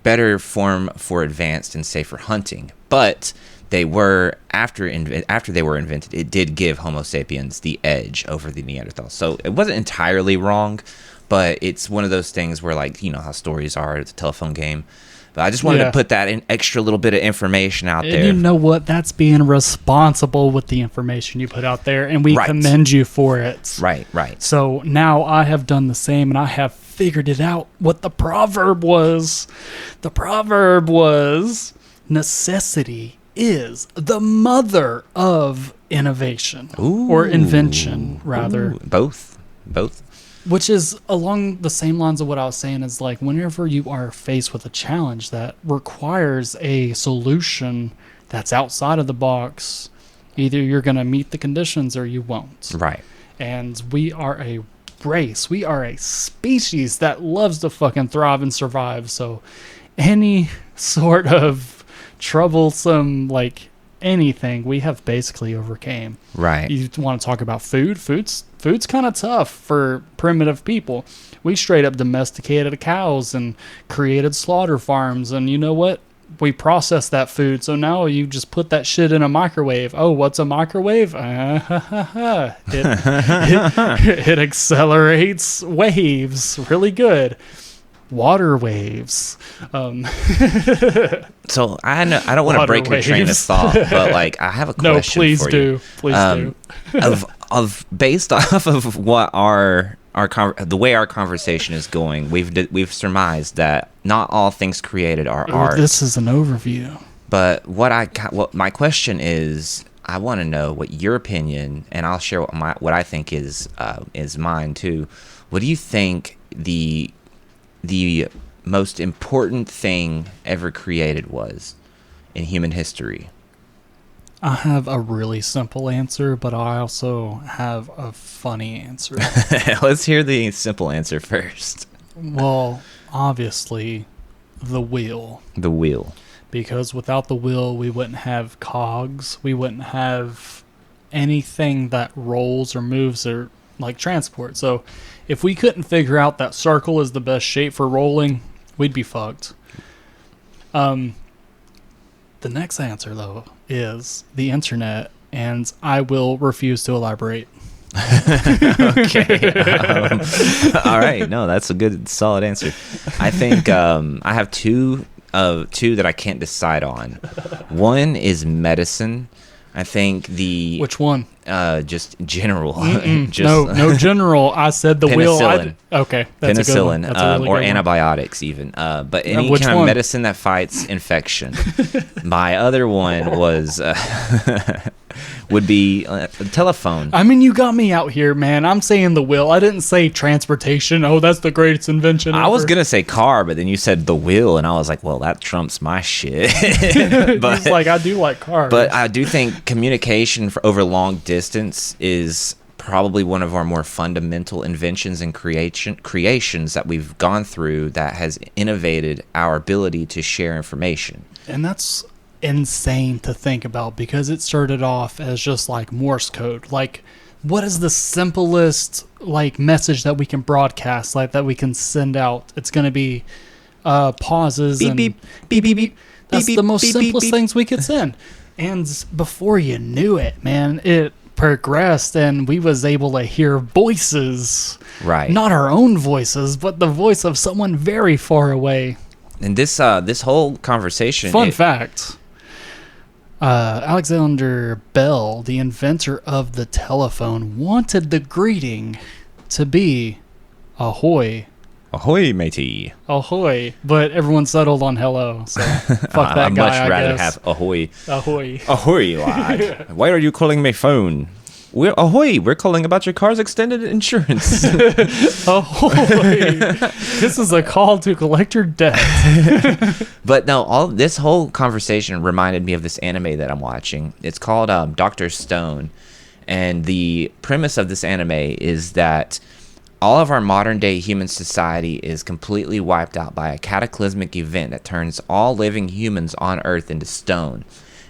S1: better form for advanced and safer hunting. But they were, after they were invented, it did give Homo sapiens the edge over the Neanderthals. So it wasn't entirely wrong, but it's one of those things where, like, how stories are, it's a telephone game. But I just wanted to put that in extra little bit of information out there.
S2: And you know what? That's being responsible with the information you put out there, and we commend you for it.
S1: Right.
S2: So now I have done the same, and I have figured it out what the proverb was. The proverb was, necessity is the mother of innovation.
S1: Ooh.
S2: Or invention, rather.
S1: Ooh. Both.
S2: Which is along the same lines of what I was saying, is like whenever you are faced with a challenge that requires a solution that's outside of the box, either you're going to meet the conditions or you won't.
S1: Right.
S2: And we are a race. We are a species that loves to fucking thrive and survive. So any sort of troublesome, like anything, we have basically overcame.
S1: Right.
S2: You want to talk about food? Food's kind of tough for primitive people. We straight up domesticated cows and created slaughter farms. And you know what? We process that food. So now you just put that shit in a microwave. Oh, what's a microwave? It accelerates waves really good. Water waves.
S1: So I don't want to
S2: Water
S1: break your train of
S2: waves.
S1: thought, but like I have a question
S2: No, please
S1: for
S2: do.
S1: you.
S2: Please do.
S1: of based off of what the way our conversation is going, we've surmised that not all things created are art.
S2: This is an overview.
S1: But what my question is, I want to know what your opinion, and I'll share what I think is mine too. What do you think the most important thing ever created was in human history?
S2: I have a really simple answer, but I also have a funny answer.
S1: Let's hear the simple answer first.
S2: Well, obviously, the wheel.
S1: The wheel.
S2: Because without the wheel, we wouldn't have cogs. We wouldn't have anything that rolls or moves or like transport. So if we couldn't figure out that circle is the best shape for rolling, we'd be fucked. The next answer, though, is the internet, and I will refuse to elaborate.
S1: Okay. All right. No, that's a good, solid answer. I think I have two that I can't decide on. One is medicine. I think
S2: Which one?
S1: Just general.
S2: No general. I said the wheel.
S1: Penicillin.
S2: Okay, that's a good one.
S1: Penicillin,
S2: That's a really
S1: or
S2: good one.
S1: antibiotics even. But any
S2: which
S1: kind of
S2: one?
S1: medicine that fights infection. My other one was would be a telephone.
S2: I mean, you got me out here, man. I'm saying the wheel. I didn't say transportation. Oh, that's the greatest invention
S1: I was
S2: ever.
S1: gonna say car, but then you said the wheel, and I was like, well, that trumps my shit.
S2: It's like, I do like cars.
S1: But I do think communication over long distance is probably one of our more fundamental inventions and creations that we've gone through that has innovated our ability to share information.
S2: And that's insane to think about, because it started off as just like Morse code. Like, what is the simplest like message that we can broadcast, like that we can send out? It's going to be pauses
S1: Beep,
S2: and
S1: beep, beep, beep, beep.
S2: that's
S1: beep,
S2: the most
S1: beep, beep,
S2: simplest
S1: beep.
S2: things we could send. And before you knew it, man, it progressed and we was able to hear voices.
S1: Right.
S2: Not our own voices, but the voice of someone very far away.
S1: And this whole conversation.
S2: Fun fact. Alexander Bell, the inventor of the telephone, wanted the greeting to be ahoy,
S1: Ahoy, matey.
S2: ahoy, but everyone settled on hello. So fuck that
S1: I'd
S2: guy.
S1: much rather
S2: I guess.
S1: have ahoy.
S2: Ahoy.
S1: Ahoy, lad. Why are you calling my phone? We're calling about your car's extended insurance.
S2: Ahoy. This is a call to collect your debt.
S1: But no, this whole conversation reminded me of this anime that I'm watching. It's called Dr. Stone. And the premise of this anime is that all of our modern day human society is completely wiped out by a cataclysmic event that turns all living humans on Earth into stone.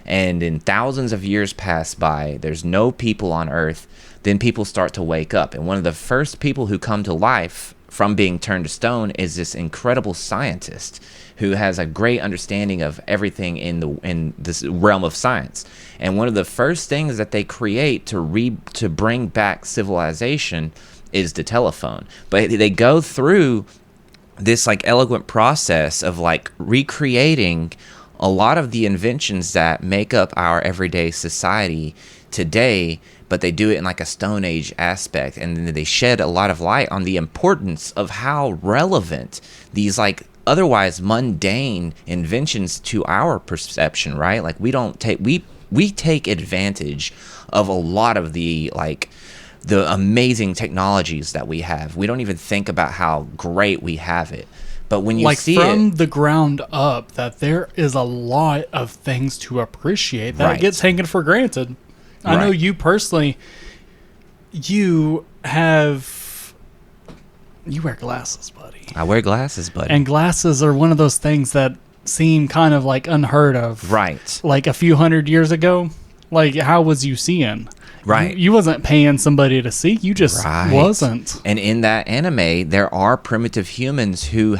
S1: And in thousands of years pass by, there's no people on Earth. Then people start to wake up. And one of the first people who come to life from being turned to stone is this incredible scientist who has a great understanding of everything in this realm of science. And one of the first things that they create to bring back civilization is the telephone. But they go through this like eloquent process of like recreating a lot of the inventions that make up our everyday society today, but they do it in like a Stone Age aspect, and then they shed a lot of light on the importance of how relevant these like otherwise mundane inventions to our perception, right? Like we take advantage of a lot of the like the amazing technologies that we have. We don't even think about how great we have it. But when you
S2: like
S1: see
S2: from
S1: it,
S2: the ground up, that there is a lot of things to appreciate that
S1: Right.
S2: gets taken for granted. I know
S1: Right.
S2: you personally, you wear glasses, buddy.
S1: I wear glasses, buddy.
S2: And glasses are one of those things that seem kind of like unheard of.
S1: Right.
S2: Like a few hundred years ago, like how was you seeing?
S1: Right.
S2: You wasn't paying somebody to see. You just
S1: Right.
S2: wasn't.
S1: And in that anime, there are primitive humans who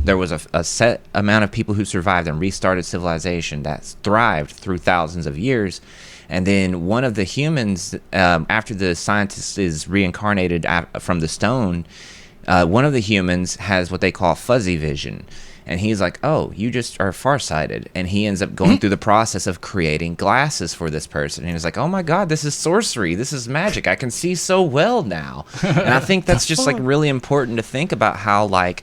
S1: there was a set amount of people who survived and restarted civilization that's thrived through thousands of years. And then one of the humans, after the scientist is reincarnated from the stone, one of the humans has what they call fuzzy vision. And he's like, oh, you just are farsighted. And he ends up going through the process of creating glasses for this person. And he's like, oh my God, this is sorcery. This is magic. I can see so well now. And I think that's just like really important to think about how like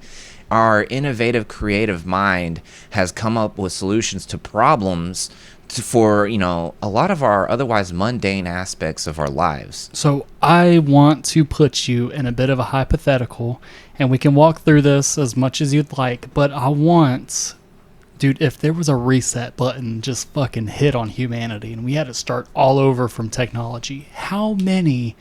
S1: our innovative, creative mind has come up with solutions to problems for, you know, a lot of our otherwise mundane aspects of our lives.
S2: So I want to put you in a bit of a hypothetical, and we can walk through this as much as you'd like, but I want, dude, if there was a reset button just fucking hit on humanity and we had to start all over from technology, how many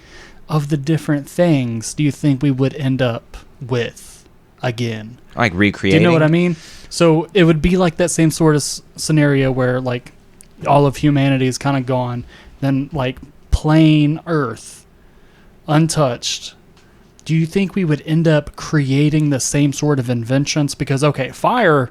S2: of the different things do you think we would end up with again?
S1: Like
S2: Do
S1: recreating.
S2: you know what I mean? So it would be like that same sort of scenario where like all of humanity is kind of gone, then like plain Earth, untouched. Do you think we would end up creating the same sort of inventions? Because okay, fire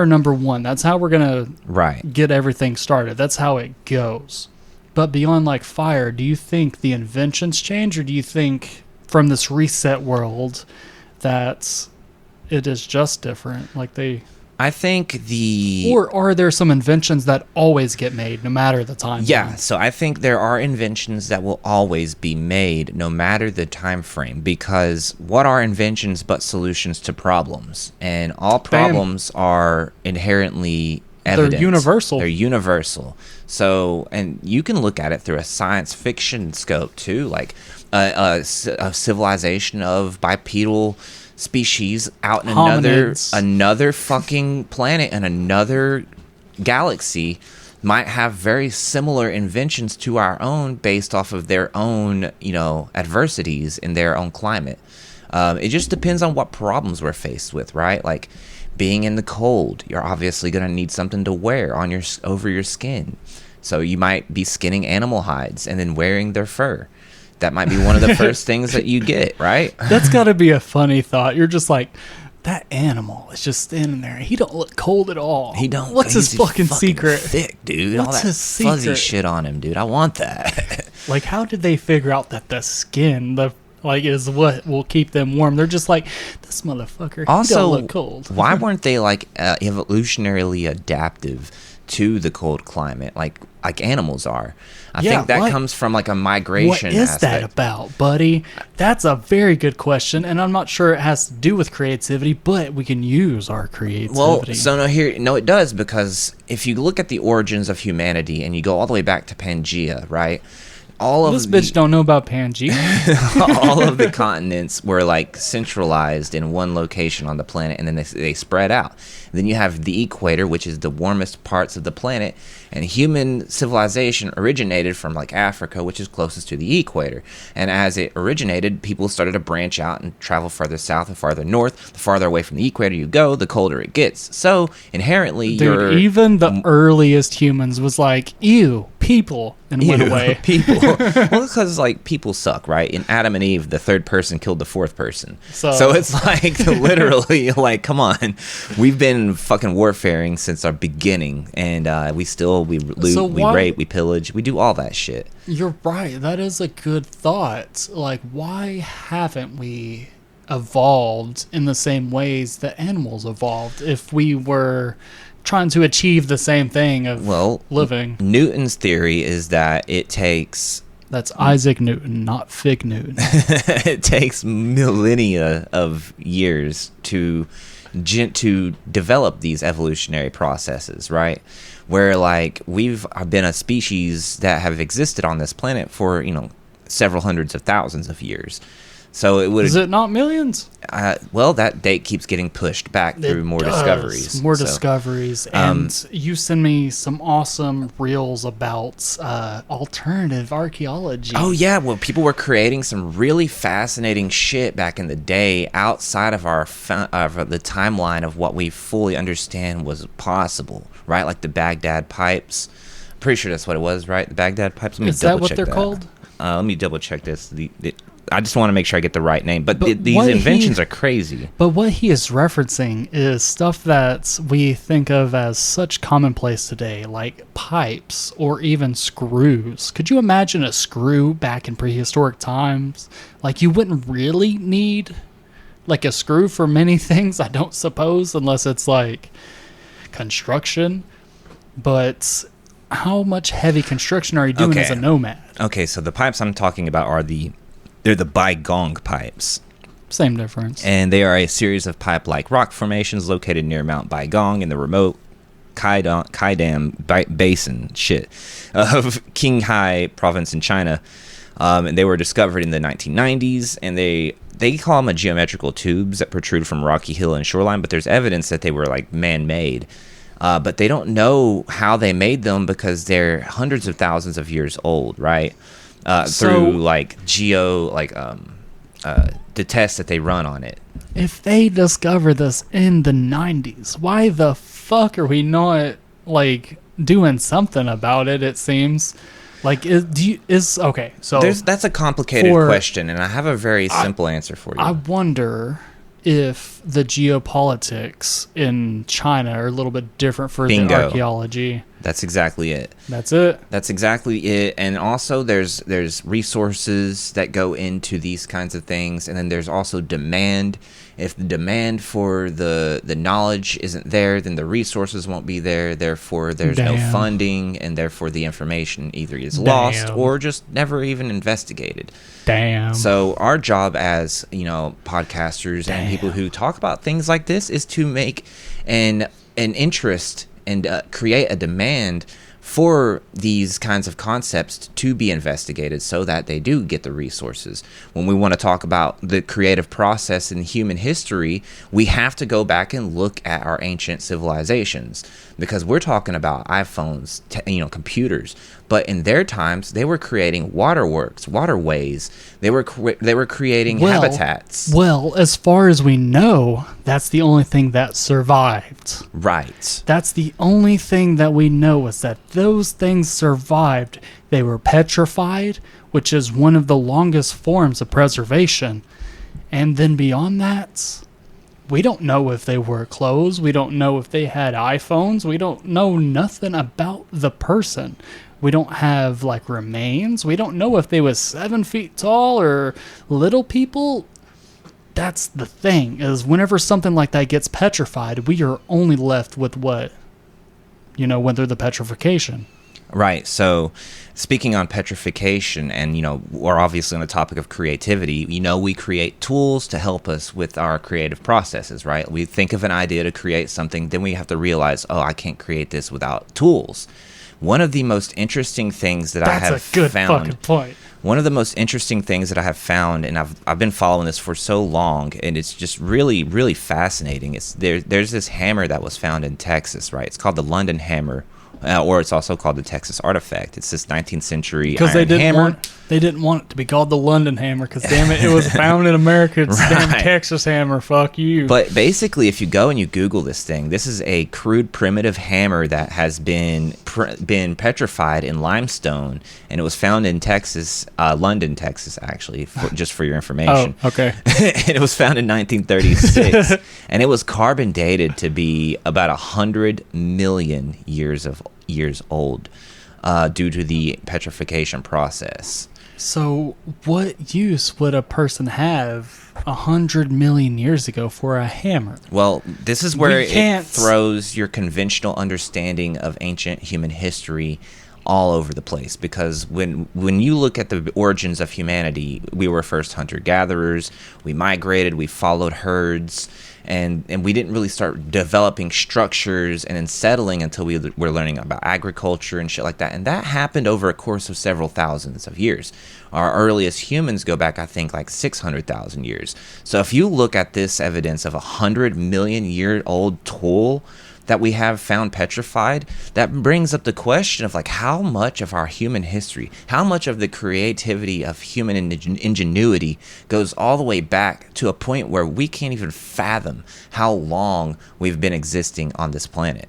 S2: number one. That's how we're gonna
S1: Right.
S2: get everything started. That's how it goes. But beyond like fire, do you think the inventions change, or do you think from this reset world that it is just different? Like they.
S1: I think the...
S2: Or are there some inventions that always get made no matter the time?
S1: Yeah, so I think there are inventions that will always be made no matter the time frame, because what are inventions but solutions to problems? And all problems are inherently evident.
S2: They're universal.
S1: They're universal. So, and you can look at it through a science fiction scope too, like a civilization of bipedal species out in
S2: Hominids.
S1: another fucking planet and another galaxy might have very similar inventions to our own based off of their own, you know, adversities in their own climate. It just depends on what problems we're faced with, right? Like being in the cold, you're obviously going to need something to wear on over your skin. So you might be skinning animal hides and then wearing their fur. That might be one of the first things that you get, right?
S2: That's got to be a funny thought. You're just like, that animal is just standing there. He don't look cold at all.
S1: He don't.
S2: What's his
S1: he's
S2: fucking secret?
S1: Thick, dude.
S2: What's
S1: All that
S2: his
S1: fuzzy
S2: secret?
S1: shit on him, dude. I want that.
S2: Like, how did they figure out that the skin, is what will keep them warm? They're just like, this motherfucker. He
S1: Also,
S2: don't look cold.
S1: why weren't they like evolutionarily adaptive to the cold climate, like animals are? I
S2: Yeah,
S1: think that
S2: what-
S1: comes from like a
S2: What
S1: migration
S2: is
S1: aspect.
S2: that about, buddy? That's a very good question, and I'm not sure it has to do with creativity, but we can use our creativity.
S1: Well, so no, it does, because if you look at the origins of humanity and you go all the way back to Pangea, right? All of
S2: this bitch don't know about Pangea.
S1: all of the continents were like centralized in one location on the planet, and then they spread out. Then you have the equator, which is the warmest parts of the planet, and human civilization originated from like Africa, which is closest to the equator. And as it originated, people started to branch out and travel farther south and farther north. The farther away from the equator you go, the colder it gets. So inherently,
S2: Dude, even the earliest humans was like, ew, people, and went away.
S1: people. Well, because like people suck, right? In Adam and Eve, the third person killed the fourth person. So it's like literally, like, come on, we've been fucking warfaring since our beginning, and we loot,
S2: So
S1: we
S2: why-
S1: rape, we pillage, we do all that shit.
S2: You're right. That is a good thought. Like, why haven't we evolved in the same ways that animals evolved if we were trying to achieve the same thing of
S1: Well,
S2: living?
S1: Newton's theory is that it takes
S2: That's Isaac Newton, not Fig Newton.
S1: it takes millennia of years to develop these evolutionary processes, right? Where like we've been a species that have existed on this planet for, you know, several hundreds of thousands of years. So it would.
S2: Is it not millions?
S1: Well, that date keeps getting pushed back through more discoveries.
S2: More
S1: So,
S2: discoveries. And you send me some awesome reels about alternative archaeology.
S1: Oh yeah, well, people were creating some really fascinating shit back in the day outside of the timeline of what we fully understand was possible, right? Like the Baghdad pipes. Pretty sure that's what it was, right? The Baghdad pipes. Let me
S2: Is that
S1: double
S2: what
S1: check
S2: they're
S1: that.
S2: called?
S1: Let me double check this. I just want to make sure I get the right name. But
S2: But
S1: these
S2: what
S1: inventions are crazy.
S2: But what he is referencing is stuff that we think of as such commonplace today, like pipes or even screws. Could you imagine a screw back in prehistoric times? Like, you wouldn't really need like a screw for many things, I don't suppose, unless it's like construction. But how much heavy construction are you doing
S1: Okay.
S2: as a nomad?
S1: Okay, so the pipes I'm talking about they're the Baigong pipes.
S2: Same difference.
S1: And they are a series of pipe-like rock formations located near Mount Baigong in the remote Kaidam Basin of Qinghai province in China. And they were discovered in the 1990s, and they call them geometrical tubes that protrude from rocky hill and shoreline, but there's evidence that they were like man-made. But they don't know how they made them because they're hundreds of thousands of years old, right? Through the tests that they run on it.
S2: If they discover this in the 90s, why the fuck are we not like doing something about it? It seems like okay. So
S1: That's a complicated question, and I have a very simple answer for you.
S2: I wonder if the geopolitics in China are a little bit different for
S1: Bingo.
S2: the archaeology.
S1: That's exactly it.
S2: That's it.
S1: That's exactly it. And also there's resources that go into these kinds of things, and then there's also demand. If the demand for the knowledge isn't there, then the resources won't be there. Therefore, there's no
S2: Damn.
S1: funding, and therefore the information either is lost
S2: Damn.
S1: or just never even investigated.
S2: Damn.
S1: So our job as, podcasters and people who talk about things like this is to make an interest and create a demand for these kinds of concepts to be investigated so that they do get the resources. When we want to talk about the creative process in human history, we have to go back and look at our ancient civilizations, because we're talking about iPhones, computers, but in their times they were creating waterworks, waterways. They were creating habitats.
S2: Well, as far as we know, that's the only thing that survived.
S1: Right.
S2: That's the only thing that we know, is that those things survived. They were petrified, which is one of the longest forms of preservation. And then beyond that, we don't know if they wore clothes. We don't know if they had iPhones. We don't know nothing about the person. We don't have like remains. We don't know if they was 7 feet tall or little people. That's the thing, is whenever something like that gets petrified, we are only left with what? Went through the petrification.
S1: Right. So speaking on petrification, and, we're obviously on the topic of creativity, we create tools to help us with our creative processes, right? We think of an idea to create something, then we have to realize, oh, I can't create this without tools. One of the most interesting things that I have
S2: That's a good
S1: found,
S2: fucking point.
S1: one of the most interesting things that I have found, and I've been following this for so long, and it's just really, really fascinating. There's this hammer that was found in Texas, right? It's called the London hammer, or it's also called the Texas artifact. It's this 19th century
S2: Because
S1: iron hammer.
S2: they didn't want it to be called the London hammer, because damn it was found in America. It's damn
S1: Right.
S2: Texas hammer. Fuck you.
S1: But basically, if you go and you Google this thing, this is a crude, primitive hammer that has been petrified in limestone, and it was found in Texas, London, Texas, actually, just for your information.
S2: Oh, okay.
S1: And it was found in 1936, and it was carbon dated to be about 100 million years old, due to the petrification process.
S2: So, what use would a person have 100 million years ago for a hammer?
S1: Well, this is where
S2: We can't-
S1: it throws your conventional understanding of ancient human history all over the place, because when you look at the origins of humanity, we were first hunter-gatherers, we migrated, we followed herds, and we didn't really start developing structures and then settling until we were learning about agriculture and shit like that. And that happened over a course of several thousands of years. Our earliest humans go back, I think, like 600,000 years. So if you look at this evidence of 100 million year old tool that we have found petrified, that brings up the question of like how much of our human history, how much of the creativity of human ingenuity goes all the way back to a point where we can't even fathom how long we've been existing on this planet.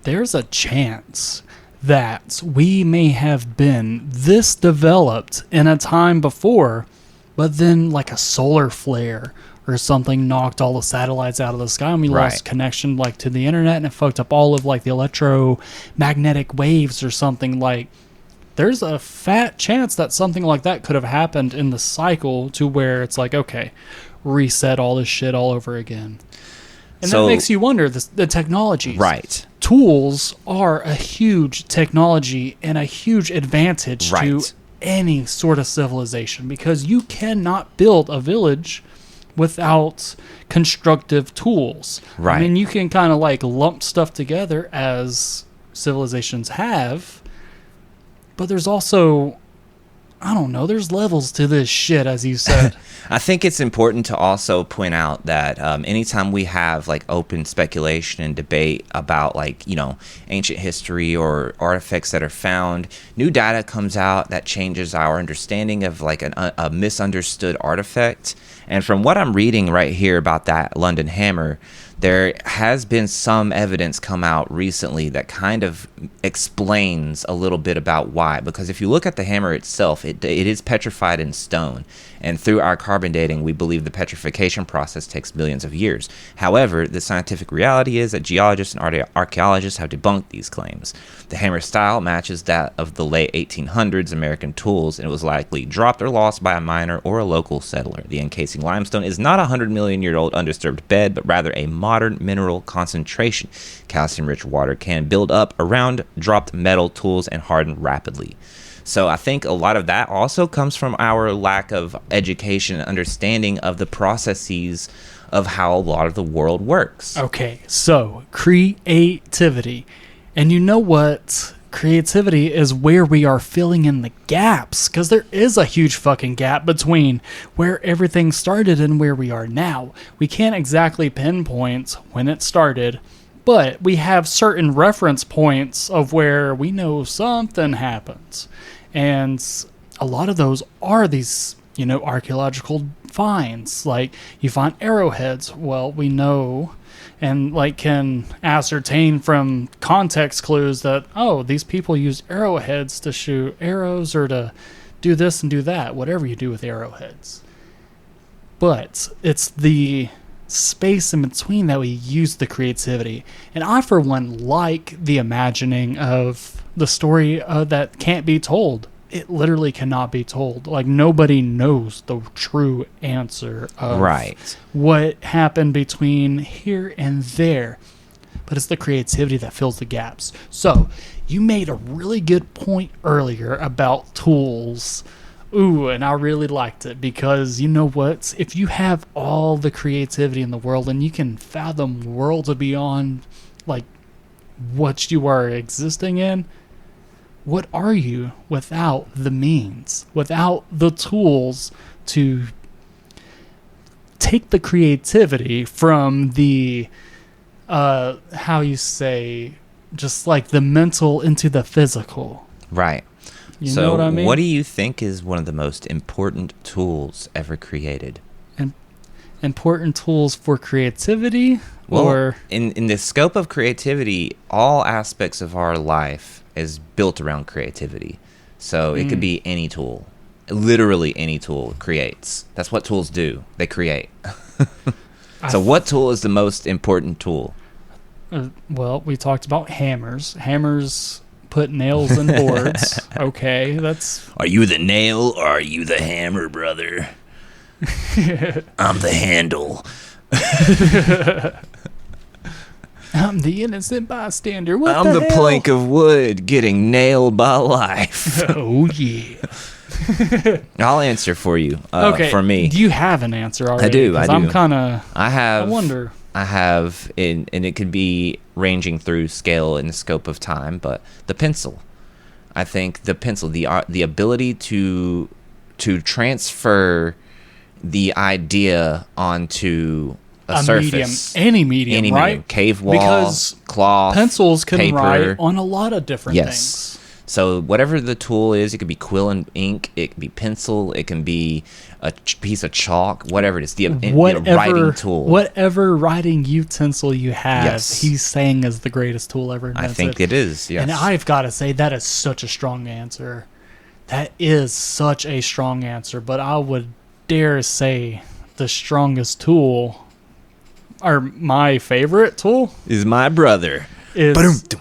S2: There's a chance that we may have been this developed in a time before, but then like a solar flare or something knocked all the satellites out of the sky and we lost connection like to the internet, and it fucked up all of like the electromagnetic waves or something. Like there's a fat chance that something like that could have happened in the cycle to where it's like, okay, reset all this shit all over again. And
S1: So-
S2: that makes you wonder the technologies.
S1: Right.
S2: Tools are a huge technology and a huge advantage to
S1: Right.
S2: any sort of civilization, because you cannot build a village without constructive tools.
S1: Right.
S2: I mean, you can kind of like lump stuff together as civilizations have, but there's also, I don't know, there's levels to this shit, as you said.
S1: I think it's important to also point out that anytime we have like open speculation and debate about like, you know, ancient history or artifacts that are found, new data comes out that changes our understanding of like a misunderstood artifact. And from what I'm reading right here about that London hammer, there has been some evidence come out recently that kind of explains a little bit about why. Because if you look at the hammer itself, it is petrified in stone. And through our carbon dating, we believe the petrification process takes millions of years. However, the scientific reality is that geologists and archaeologists have debunked these claims. The hammer style matches that of the late 1800s American tools, and it was likely dropped or lost by a miner or a local settler. The encasing limestone is not a 100 million year old undisturbed bed, but rather a modern mineral concentration. Calcium-rich water can build up around dropped metal tools and harden rapidly. So I think a lot of that also comes from our lack of education and understanding of the processes of how a lot of the world works.
S2: Okay, so creativity. And you know what? Creativity is where we are filling in the gaps, because there is a huge fucking gap between where everything started and where we are now. We can't exactly pinpoint when it started, but we have certain reference points of where we know something happens. And a lot of those are these, you know, archaeological finds. Like you find arrowheads. Well, we know and like can ascertain from context clues that, oh, these people used arrowheads to shoot arrows or to do this and do that, whatever you do with arrowheads. But it's the space in between that we use the creativity. And I, for one, like the imagining of the story that can't be told. It literally cannot be told. Like, nobody knows the true answer of what happened between here and there. But it's the creativity that fills the gaps. So, you made a really good point earlier about tools. Ooh, and I really liked it because, you know what? If you have all the creativity in the world and you can fathom worlds beyond, like, what you are existing in, what are you without the means, without the tools to take the creativity from the, how you say, just like the mental into the physical?
S1: Right.
S2: You know what I mean?
S1: What do you think is one of the most important tools ever created?
S2: Important tools for creativity?
S1: Well,
S2: or
S1: in the scope of creativity, all aspects of our life is built around creativity. So it could be any tool. Literally any tool creates. That's what tools do. They create. So what tool is the most important tool?
S2: Well, we talked about hammers. Hammers put nails in boards. Okay, that's...
S1: Are you the nail or are you the hammer, brother? I'm the handle.
S2: I'm the innocent bystander. What
S1: I'm the
S2: hell?
S1: plank of wood getting nailed by life.
S2: Oh, yeah.
S1: I'll answer for you.
S2: Okay.
S1: For me.
S2: Do you have an answer already?
S1: I do.
S2: 'Cause I'm kind of...
S1: I have.
S2: I wonder.
S1: I have, and it could be ranging through scale and scope of time, but the pencil. I think the pencil, the ability to transfer the idea onto a surface,
S2: medium,
S1: any
S2: right?
S1: medium, cave wall,
S2: Because
S1: cloth,
S2: pencils can
S1: paper.
S2: write on a lot of different
S1: Yes.
S2: things.
S1: So whatever the tool is, it could be quill and ink, it can be pencil, it can be a piece of chalk, whatever it is, the writing tool.
S2: Whatever writing utensil you have,
S1: Yes.
S2: he's saying is the greatest tool ever
S1: I
S2: invented.
S1: think it is, yes.
S2: And I've got to say, that is such a strong answer. That is such a strong answer, but I would dare say the strongest tool, or my favorite tool,
S1: is my brother.
S2: is...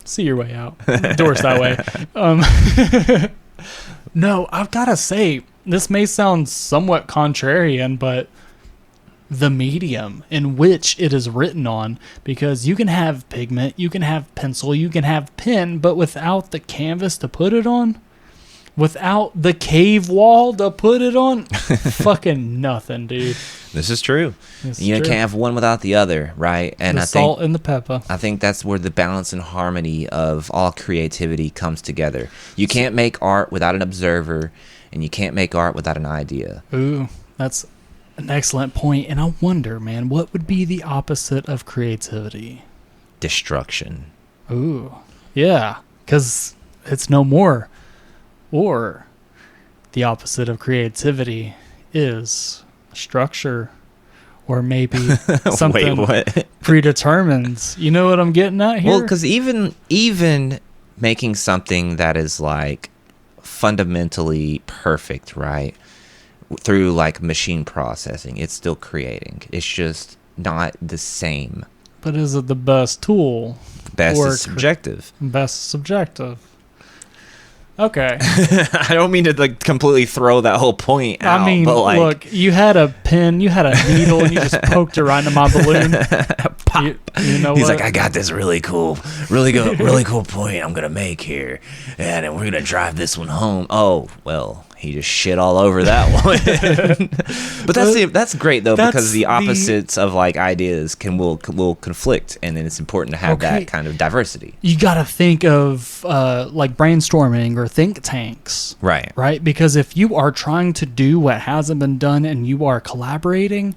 S2: See your way out. Doors that way. No, I've got to say, this may sound somewhat contrarian, but the medium in which it is written on, because you can have pigment, you can have pencil, you can have pen, but without the canvas to put it on, without the cave wall to put it on, fucking nothing, dude.
S1: This is true.
S2: It's
S1: You
S2: true.
S1: can't have one without the other, right? And
S2: The salt and the pepper.
S1: I think that's where the balance and harmony of all creativity comes together. You can't make art without an observer, and you can't make art without an idea.
S2: Ooh, that's an excellent point. And I wonder, man, what would be the opposite of creativity?
S1: Destruction.
S2: Ooh, yeah, because it's no more. Or the opposite of creativity is structure, or maybe something
S1: Wait, what?
S2: predetermined. You know what I'm getting at here?
S1: Well, because even making something that is like fundamentally perfect, right? Through like machine processing, it's still creating. It's just not the same.
S2: But is it the best tool?
S1: Best
S2: Or
S1: is subjective.
S2: Best subjective. Okay.
S1: I don't mean to like completely throw that whole point out.
S2: I mean,
S1: but like,
S2: look, you had a pen, you had a needle, and you just poked it right into my balloon. You know
S1: he's
S2: what?
S1: like, I got this really cool point I'm gonna make here, and we're gonna drive this one home. Oh well, he just shit all over that one. But that's great though,
S2: That's
S1: because the
S2: the-
S1: opposites of like ideas will conflict, and then it's important to have
S2: Okay.
S1: that kind of diversity.
S2: You got to think of like brainstorming or think tanks,
S1: Right.
S2: right? Because if you are trying to do what hasn't been done and you are collaborating,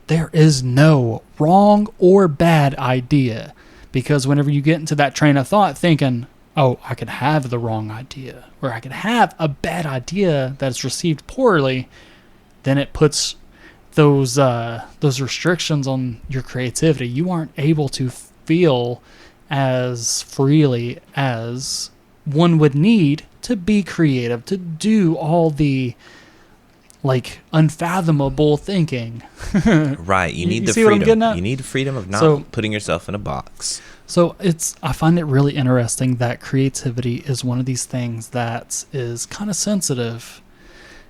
S2: there is no wrong or bad idea. Because whenever you get into that train of thought thinking, oh, I could have the wrong idea, or I could have a bad idea that's received poorly, then it puts those restrictions on your creativity. You aren't able to feel as freely as one would need to be creative, to do all the like unfathomable thinking.
S1: Right. You need
S2: you
S1: the
S2: see what I'm
S1: freedom.
S2: getting at?
S1: You need the freedom of not
S2: So-
S1: putting yourself in a box.
S2: So I find it really interesting that creativity is one of these things that is kind of sensitive.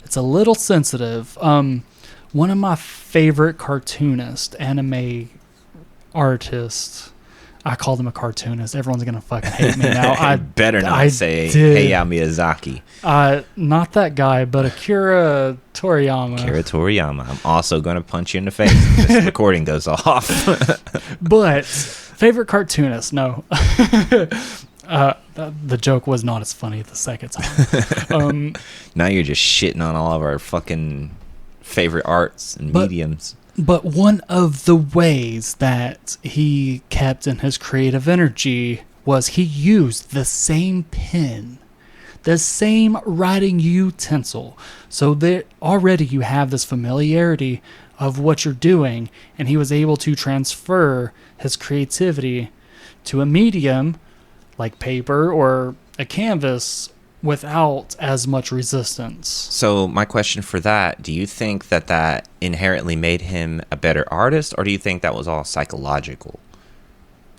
S2: It's a little sensitive. One of my favorite cartoonists, anime artists, I call them a cartoonist. Everyone's gonna fucking hate me now.
S1: I better not
S2: I
S1: say
S2: did.
S1: Hayao Miyazaki.
S2: Not that guy, but Akira Toriyama.
S1: Akira Toriyama. I'm also going to punch you in the face if this recording goes off.
S2: But favorite cartoonist? No. The joke was not as funny the second time.
S1: Now you're just shitting on all of our fucking favorite arts and
S2: But-
S1: mediums.
S2: But one of the ways that he kept in his creative energy was he used the same pen, the same writing utensil. So there already you have this familiarity of what you're doing, and he was able to transfer his creativity to a medium like paper or a canvas without as much resistance.
S1: So my question for that, do you think that inherently made him a better artist, or do you think that was all psychological?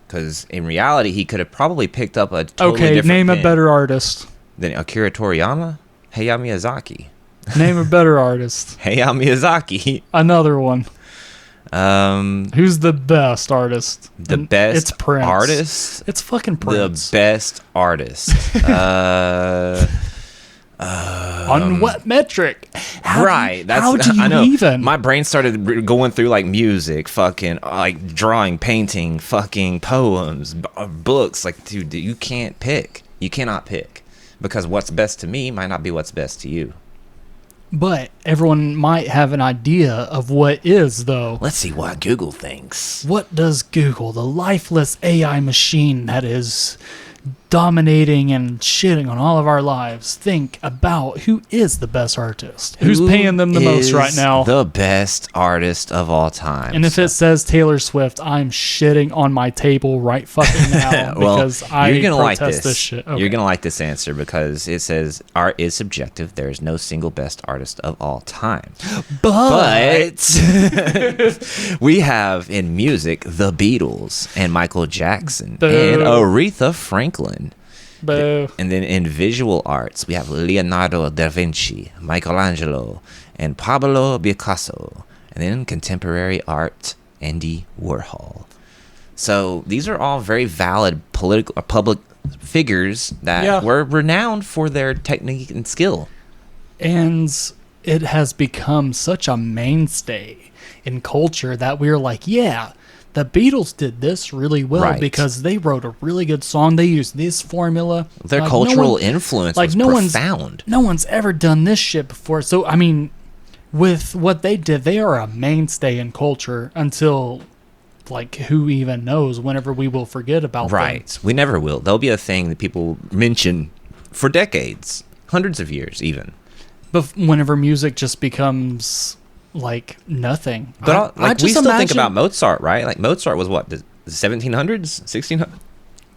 S1: Because in reality, he could have probably picked up a totally
S2: Okay,
S1: different
S2: name a
S1: pen
S2: better artist.
S1: than Akira Toriyama? Hayao Miyazaki.
S2: Name a better artist.
S1: Hayao Miyazaki.
S2: Another one.
S1: The
S2: Who's the best artist? And
S1: best
S2: it's Prince.
S1: artist?
S2: It's fucking Prince.
S1: The best artist.
S2: On what metric?
S1: Right.
S2: How do you
S1: I know.
S2: even?
S1: My brain started going through like music, fucking like drawing, painting, fucking poems, books. Like, dude, you can't pick. You cannot pick because what's best to me might not be what's best to you.
S2: But everyone might have an idea of what is, though.
S1: Let's see what Google thinks.
S2: What does Google, the lifeless AI machine that is dominating and shitting on all of our lives, think about who is the best artist? Who's paying them the most right now?
S1: The best artist of all time.
S2: And if it says Taylor Swift, I'm shitting on my table right fucking now
S1: well,
S2: because I
S1: you're gonna
S2: protest
S1: like this.
S2: shit. Okay.
S1: You're gonna like this answer because it says art is subjective. There is no single best artist of all time. But we have in music the Beatles and Michael Jackson
S2: Boo.
S1: and Aretha Franklin.
S2: Boo.
S1: And then in visual arts, we have Leonardo da Vinci, Michelangelo, and Pablo Picasso. And then in contemporary art, Andy Warhol. So these are all very valid political or public figures that were renowned for their technique and skill.
S2: And it has become such a mainstay in culture that we're like, yeah, the Beatles did this really well
S1: Right.
S2: because they wrote a really good song. They used this formula.
S1: Their
S2: Like,
S1: cultural influence was profound.
S2: No one's ever done this shit before. So, I mean, with what they did, they are a mainstay in culture until, like, who even knows whenever we will forget about them.
S1: Right. We never will. There'll be a thing that people mention for decades, hundreds of years even.
S2: But whenever music just becomes like nothing.
S1: But
S2: I
S1: we
S2: just
S1: still think
S2: imagine-
S1: about Mozart, right? Like Mozart was what, the 1700s,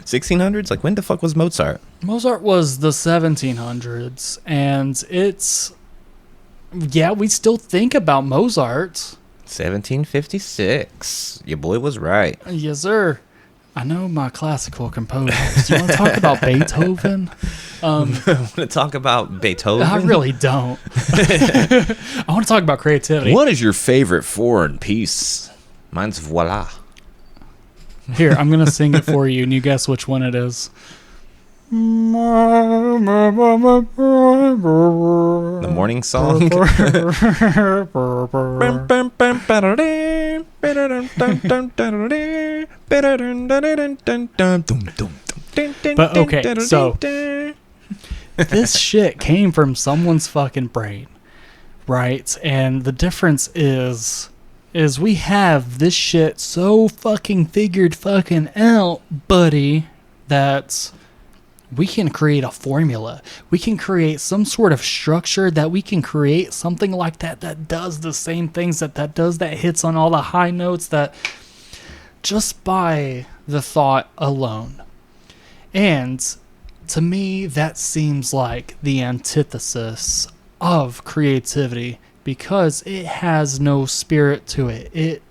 S1: 1600s? Like when the fuck was Mozart?
S2: Mozart was the 1700s, and it's, yeah, we still think about Mozart.
S1: 1756. Your boy was right.
S2: Yes, sir. I know my classical composers. Do you want to talk about Beethoven?
S1: I want to talk about Beethoven.
S2: I really don't. I want to talk about creativity.
S1: What is your favorite foreign piece? Mine's Voila.
S2: Here, I'm going to sing it for you, and you guess which one it is.
S1: The morning song.
S2: But okay, so this shit came from someone's fucking brain, right? And the difference is we have this shit so fucking figured fucking out, buddy, that we can create a formula. We can create some sort of structure that we can create something like that does the same things that does, that hits on all the high notes, that just by the thought alone. And to me, that seems like the antithesis of creativity because it has no spirit to it.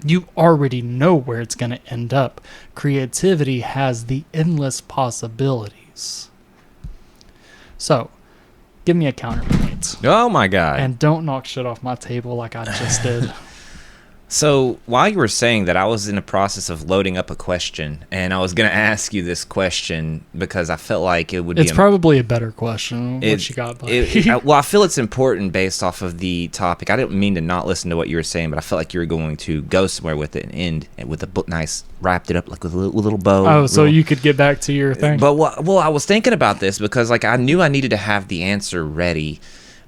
S2: You already know where it's going to end up. Creativity has the endless possibilities. So, give me a counterpoint.
S1: Oh my god.
S2: And don't knock shit off my table like I just did.
S1: So while you were saying that, I was in the process of loading up a question, and I was going to ask you this question because I felt like it would be...
S2: It's probably a better question. What you got, buddy?
S1: Well, I feel it's important based off of the topic. I didn't mean to not listen to what you were saying, but I felt like you were going to go somewhere with it and end with a nice, wrapped it up like with a little bow.
S2: Oh, so you could get back to your thing.
S1: But well, I was thinking about this because like I knew I needed to have the answer ready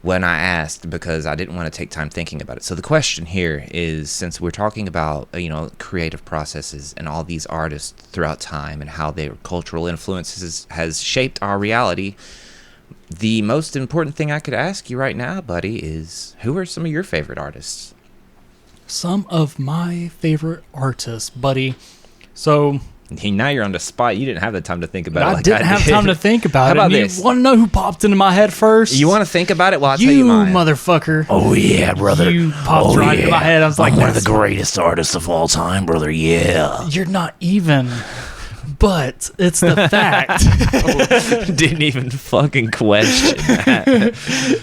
S1: when I asked because I didn't want to take time thinking about it. So the question here is, since we're talking about, creative processes and all these artists throughout time and how their cultural influences has shaped our reality, the most important thing I could ask you right now, buddy, is who are some of your favorite artists?
S2: Some of my favorite artists, buddy. So...
S1: Now you're on the spot. You didn't have the time to think about it.
S2: I
S1: like
S2: didn't have time to think about
S1: How
S2: it.
S1: about
S2: And
S1: this?
S2: You want to know who popped into my head first?
S1: You want to think about it while I tell you
S2: You
S1: mine?
S2: motherfucker.
S4: Oh yeah, brother.
S2: You popped right into my head. I was like,
S4: I'm one of the
S2: that's-
S4: greatest artists of all time, brother. Yeah.
S2: You're not even. But it's the fact.
S1: Didn't even fucking question that.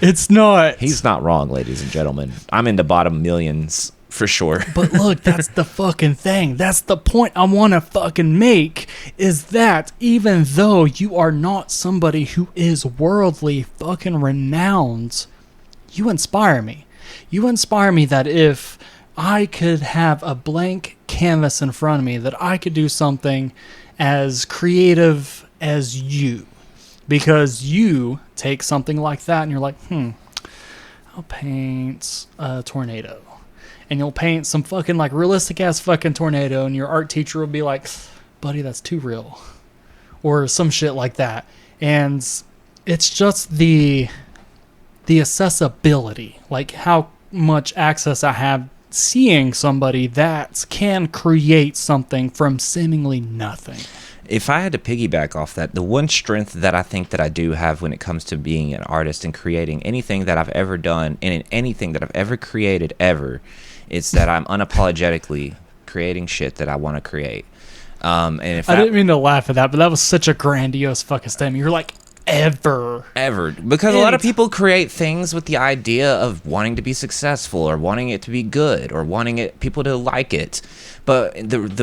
S2: It's not.
S1: He's not wrong, ladies and gentlemen. I'm in the bottom millions for sure.
S2: But look, that's the fucking thing. That's the point I want to fucking make is that even though you are not somebody who is worldly fucking renowned, you inspire me. You inspire me that if I could have a blank canvas in front of me, that I could do something as creative as you. Because you take something like that and you're like, I'll paint a tornado. And you'll paint some fucking like realistic ass fucking tornado, and your art teacher will be like, buddy, that's too real. Or some shit like that. And it's just the accessibility, like how much access I have seeing somebody that can create something from seemingly nothing.
S1: If I had to piggyback off that, the one strength that I think that I do have when it comes to being an artist and creating anything that I've ever done and in anything that I've ever created ever, it's that I'm unapologetically creating shit that I want to create. And if
S2: I didn't mean to laugh at that, but that was such a grandiose fucking statement. You're like, ever.
S1: Because a lot of people create things with the idea of wanting to be successful or wanting it to be good or wanting people to like it. But the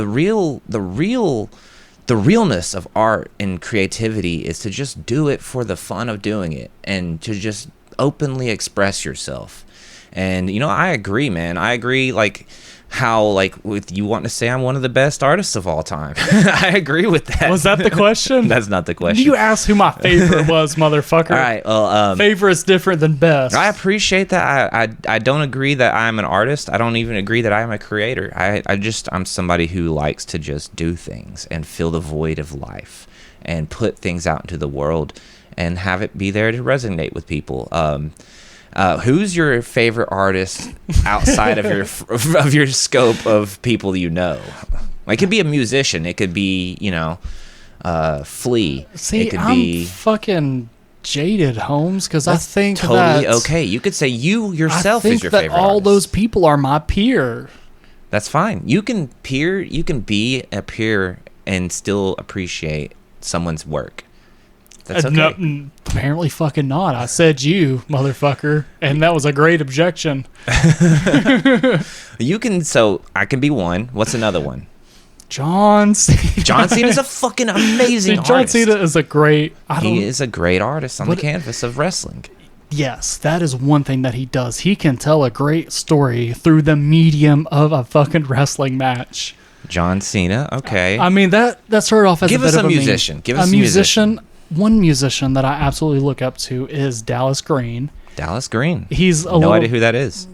S1: realness of art and creativity is to just do it for the fun of doing it and to just openly express yourself. And, I agree, man. I agree, how, with you wanting to say I'm one of the best artists of all time. I agree with that.
S2: Was that the question?
S1: That's not the question.
S2: You asked who my favorite was, motherfucker.
S1: All right, well...
S2: favorite's different than best.
S1: I appreciate that. I don't agree that I'm an artist. I don't even agree that I'm a creator. I'm somebody who likes to just do things and fill the void of life and put things out into the world and have it be there to resonate with people. Who's your favorite artist outside of your scope of people you know? It could be a musician. It could be, Flea.
S2: See,
S1: it could
S2: I'm
S1: be
S2: fucking jaded, Holmes, because I think
S1: totally
S2: that
S1: okay. You could say you yourself is your favorite
S2: all
S1: artist.
S2: those people are my peer.
S1: That's fine. You can be a peer and still appreciate someone's work. That's okay.
S2: No, apparently fucking not. I said you, motherfucker, and that was a great objection.
S1: So I can be one. What's another one?
S2: John Cena.
S1: John Cena is a fucking amazing
S2: John
S1: artist.
S2: Cena is a great...
S1: He is a great artist on the canvas of wrestling.
S2: Yes, that is one thing that he does. He can tell a great story through the medium of a fucking wrestling match.
S1: John Cena, okay.
S2: I mean, that started off as
S1: Give
S2: a bit
S1: us
S2: of
S1: a
S2: a
S1: musician. Give us
S2: a
S1: a
S2: musician. One musician that I absolutely look up to is Dallas Green.
S1: Dallas Green.
S2: He's
S1: no idea who that is.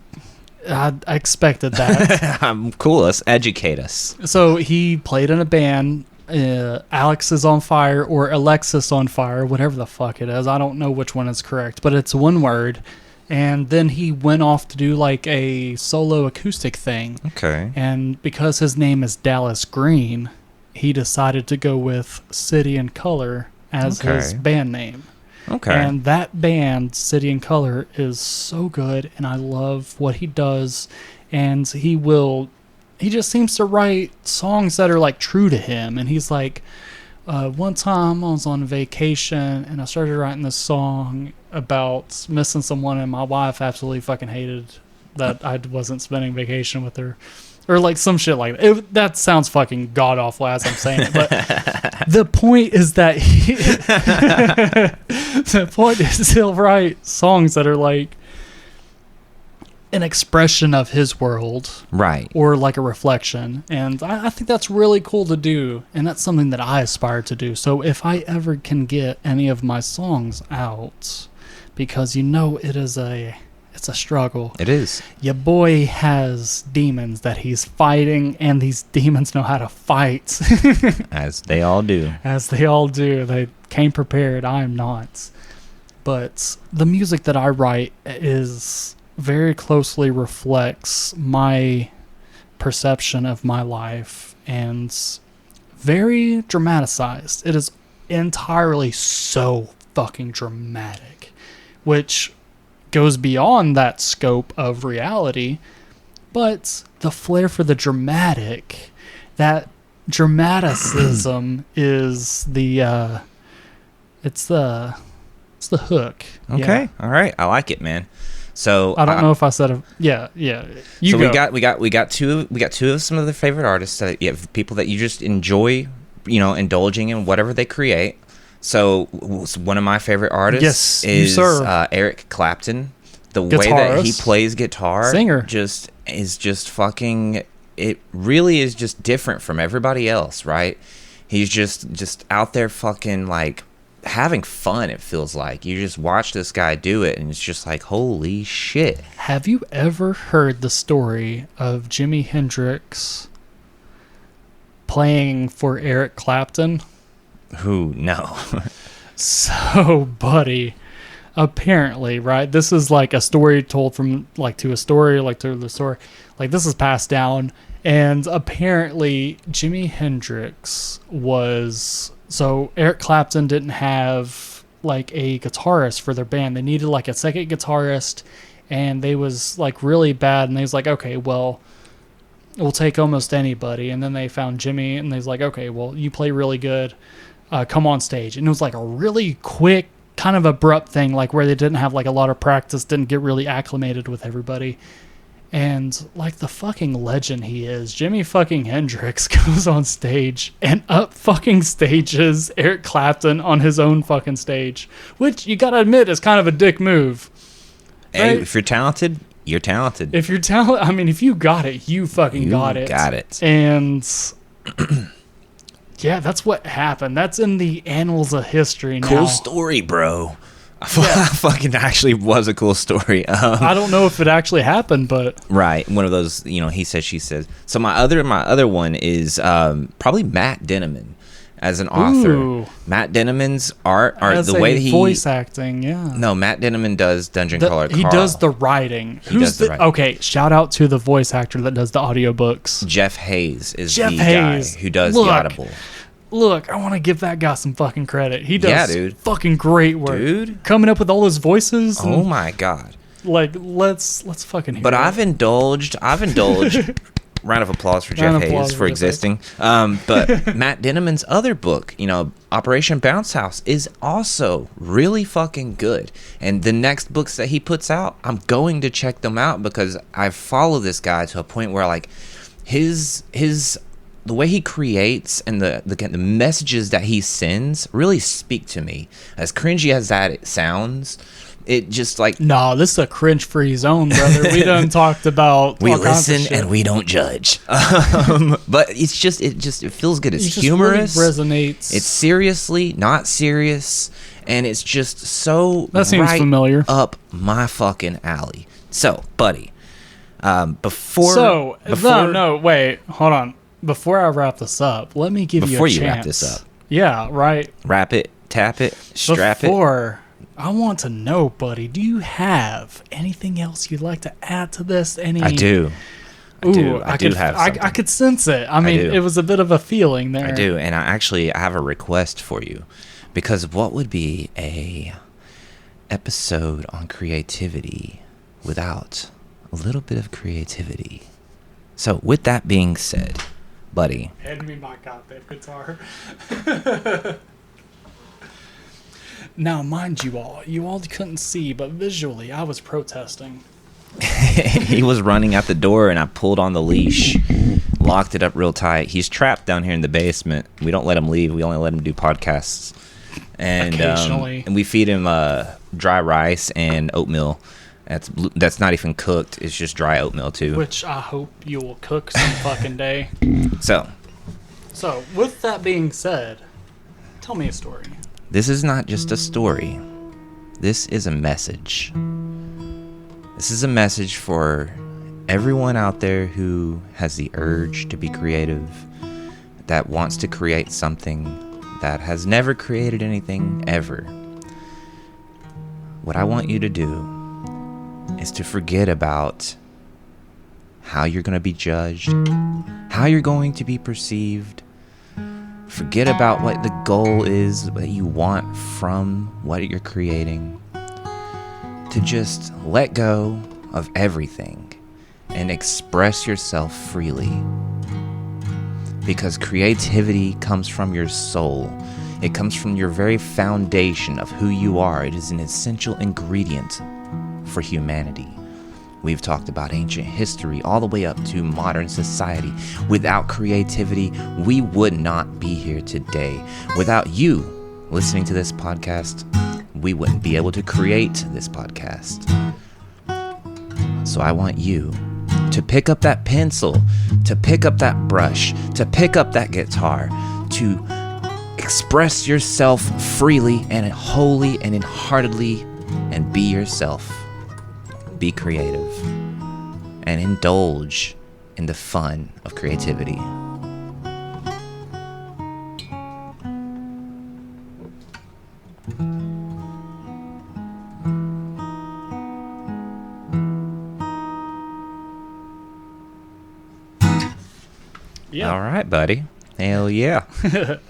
S2: I expected that.
S1: I'm cool. Let's educate us.
S2: So he played in a band, Alex is on Fire or Alexis on Fire, whatever the fuck it is. I don't know which one is correct, but it's one word. And then he went off to do a solo acoustic thing.
S1: Okay.
S2: And because his name is Dallas Green, he decided to go with City and Color as his band name.
S1: Okay.
S2: And that band, City and Color, is so good, and I love what he does. And he just seems to write songs that are true to him. And he's like, one time I was on vacation and I started writing this song about missing someone, and my wife absolutely fucking hated that I wasn't spending vacation with her. Or some shit like that. That sounds fucking god-awful as I'm saying it. But the point is that he'll write songs that are an expression of his world.
S1: Right.
S2: Or a reflection. And I think that's really cool to do. And that's something that I aspire to do. So if I ever can get any of my songs out, because it's a struggle.
S1: It is.
S2: Your boy has demons that he's fighting, and these demons know how to fight.
S1: As they all do.
S2: As they all do. They came prepared. I am not. But the music that I write is very closely reflects my perception of my life, and very dramatized. It is entirely so fucking dramatic, which goes beyond that scope of reality, but the flair for the dramatic, that dramaticism is the it's the hook.
S1: Okay.
S2: Yeah.
S1: All right. I like it, man. So
S2: I don't know if I said yeah.
S1: We got two of some of the favorite artists that people that you just enjoy indulging in whatever they create. So one of my favorite artists
S2: Yes, you
S1: is
S2: sir.
S1: Eric Clapton. The way that he
S2: Guitarist.
S1: plays guitar
S2: Singer.
S1: is just fucking, it really is just different from everybody else, right? He's just out there fucking like having fun. It feels like you just watch this guy do it and it's just like, holy shit.
S2: Have you ever heard the story of Jimi Hendrix playing for Eric Clapton?
S1: Who? No.
S2: So, buddy, apparently, right? This is like a story told from like to a story, like to the story. Like this is passed down. And apparently, Jimi Hendrix was... So, Eric Clapton didn't have like a guitarist for their band. They needed like a second guitarist. And they was like really bad. And they was like, okay, well, we'll take almost anybody. And then they found Jimmy. And they was like, okay, well, you play really good. Come on stage. And it was like a really quick, kind of abrupt thing, like where they didn't have like a lot of practice, didn't get really acclimated with everybody. And like the fucking legend he is, Jimi fucking Hendrix goes on stage and up fucking stages Eric Clapton on his own fucking stage, which you gotta admit is kind of a dick move.
S1: Hey,
S2: Right?
S1: if you're talented, you're talented.
S2: If you're talented, I mean, if you got it, you fucking got it.
S1: Got it.
S2: And yeah, that's what happened. That's in the annals of history now.
S1: Cool story, bro. Fucking actually was a cool story.
S2: I don't know if it actually happened, but
S1: Right, one of those, he says, she says. So my other one is probably Matt Dinniman as an author.
S2: Ooh.
S1: Matt Dinniman's art, or
S2: as
S1: the
S2: a
S1: way that he
S2: voice acting, yeah.
S1: No, Matt Dinniman does Dungeon Crawler
S2: He
S1: Carl.
S2: does the writing.
S1: does the writing.
S2: Okay, shout out to the voice actor that does the audiobooks.
S1: Jeff Hayes is
S2: Jeff
S1: the
S2: Hayes.
S1: guy who does
S2: Look.
S1: the Audible.
S2: Look, I want to give that guy some fucking credit. He does
S1: Yeah, dude.
S2: fucking great work.
S1: Dude.
S2: Coming up with all those voices.
S1: Oh
S2: And,
S1: my god.
S2: like, let's fucking hear
S1: But
S2: it.
S1: I've indulged round of applause for Jeff
S2: Round of
S1: Hayes
S2: applause
S1: for
S2: for Jeff
S1: existing. But Matt Dinniman's other book, Operation Bounce House, is also really fucking good. And the next books that he puts out, I'm going to check them out because I follow this guy to a point where like his the way he creates and the messages that he sends really speak to me. As cringy as that it sounds, it just like
S2: No, this is a cringe-free zone, brother. We done talked about
S1: we
S2: all kinds of
S1: listen
S2: shit.
S1: and we don't judge. But it feels good.
S2: It
S1: It's
S2: just
S1: humorous.
S2: really resonates.
S1: It's seriously not serious, and it's just so
S2: That seems
S1: right
S2: familiar.
S1: up my fucking alley. So, buddy,
S2: No, wait, hold on. Before I wrap this up, let me give you a chance.
S1: Before you wrap this up.
S2: Yeah, right.
S1: wrap it, tap it, strap it.
S2: Before, I want to know, buddy, do you have anything else you'd like to add to this? Any?
S1: I do. I do. I do have something.
S2: I could sense it. I mean,
S1: do.
S2: it was a bit of a feeling there.
S1: I do, and I have a request for you, because what would be a episode on creativity without a little bit of creativity? So, with that being said, buddy,
S2: Hand me my goddamn guitar. Now, mind you all couldn't see, but visually, I was protesting.
S1: he was running out the door, and I pulled on the leash, locked it up real tight. He's trapped down here in the basement. We don't let him leave. We only let him do podcasts. And
S2: Occasionally.
S1: and we feed him dry rice and oatmeal. That's not even cooked. It's just dry oatmeal too.
S2: Which I hope you will cook some fucking day.
S1: So
S2: So, with that being said, tell me a story.
S1: this is not just a story. This is a message. This is a message for everyone out there who has the urge to be creative, that wants to create something, that has never created anything ever. What I want you to do is to forget about how you're going to be judged, how you're going to be perceived. Forget about what the goal is that you want from what you're creating. To just let go of everything and express yourself freely. Because creativity comes from your soul. It comes from your very foundation of who you are. It is an essential ingredient for humanity. We've talked about ancient history all the way up to modern society. Without creativity, we would not be here today. Without you listening to this podcast, we wouldn't be able to create this podcast. So I want you to pick up that pencil, to pick up that brush, to pick up that guitar, to express yourself freely and wholly and heartedly, and be yourself. Be creative and indulge in the fun of creativity.
S2: Yeah.
S1: All right, buddy. Hell yeah.
S2: That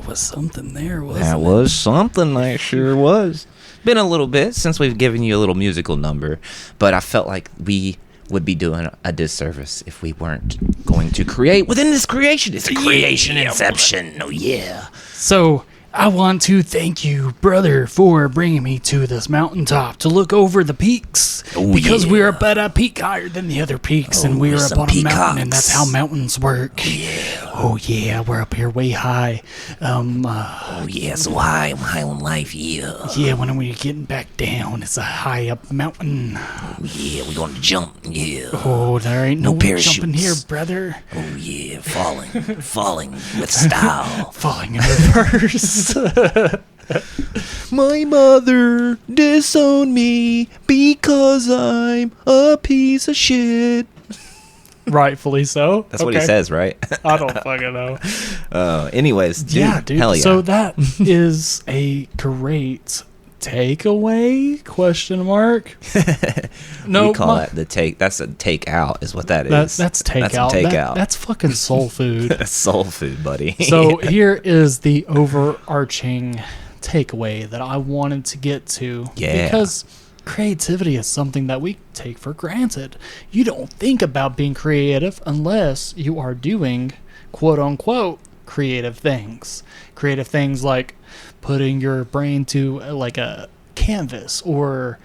S2: was something there, wasn't
S1: That
S2: it?
S1: was something. That sure was. Been a little bit since we've given you a little musical number, but I felt like we would be doing a disservice if we weren't going to create within this creation. It's a creation inception. Oh yeah.
S2: So I want to thank you, brother, for bringing me to this mountaintop to look over the peaks. Because we're up at a peak higher than the other peaks, and we're
S4: we're
S2: up
S4: some
S2: on a mountain, and
S4: peacocks.
S2: that's how mountains work. Oh yeah, we're up here way high.
S4: Oh yeah, so high, I'm high on life, yeah.
S2: Yeah, when we're getting back down, it's a high up mountain.
S4: Oh yeah, we're gonna jump, yeah.
S2: Oh, there ain't
S4: No
S2: no jumping here,
S4: parachutes.
S2: brother.
S4: Oh yeah, falling with style.
S2: Falling in reverse.
S1: My mother disowned me because I'm a piece of shit.
S2: Rightfully so.
S1: That's what he
S2: Okay.
S1: says, right?
S2: I don't fucking know.
S1: Anyways, dude,
S2: Yeah, dude.
S1: hell yeah.
S2: So that is a great takeaway? Question mark. No,
S1: we call that the take. That's a take out, is what that is.
S2: That's takeout.
S1: That's a takeout.
S2: That's fucking soul food.
S1: That's soul food, buddy.
S2: So here is the overarching takeaway that I wanted to get to.
S1: Yeah.
S2: Because creativity is something that we take for granted. You don't think about being creative unless you are doing quote unquote creative things. Creative things like putting your brain to like a canvas, or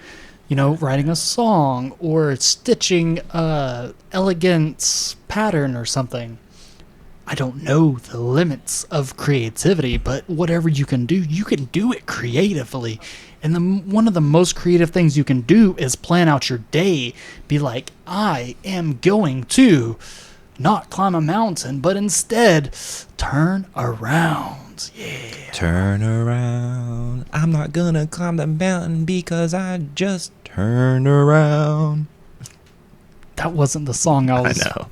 S2: writing a song, or stitching a elegant pattern or something. I don't know the limits of creativity, but whatever you can do it creatively. And one of the most creative things you can do is plan out your day. Be like, I am going to not climb a mountain, but instead turn around. Yeah.
S1: Turn around. I'm not gonna climb the mountain because I just turn around.
S2: That wasn't the song I was.
S1: I know.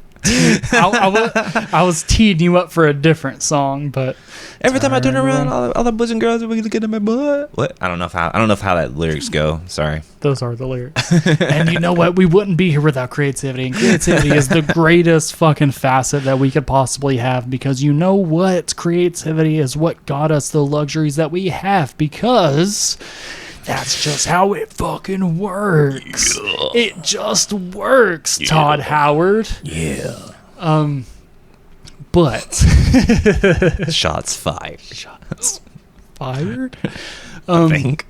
S2: I was teeing you up for a different song, but
S1: Every time I turn around, all the boys and girls are looking at my butt. What? I don't know how that lyrics go. Sorry.
S2: those are the lyrics. And you know what? We wouldn't be here without creativity. And creativity is the greatest fucking facet that we could possibly have, because you know what? Creativity is what got us the luxuries that we have, because that's just how it fucking works. It just works, Todd Howard.
S4: Yeah.
S2: But
S1: Shots fired.
S2: fired?
S1: I think.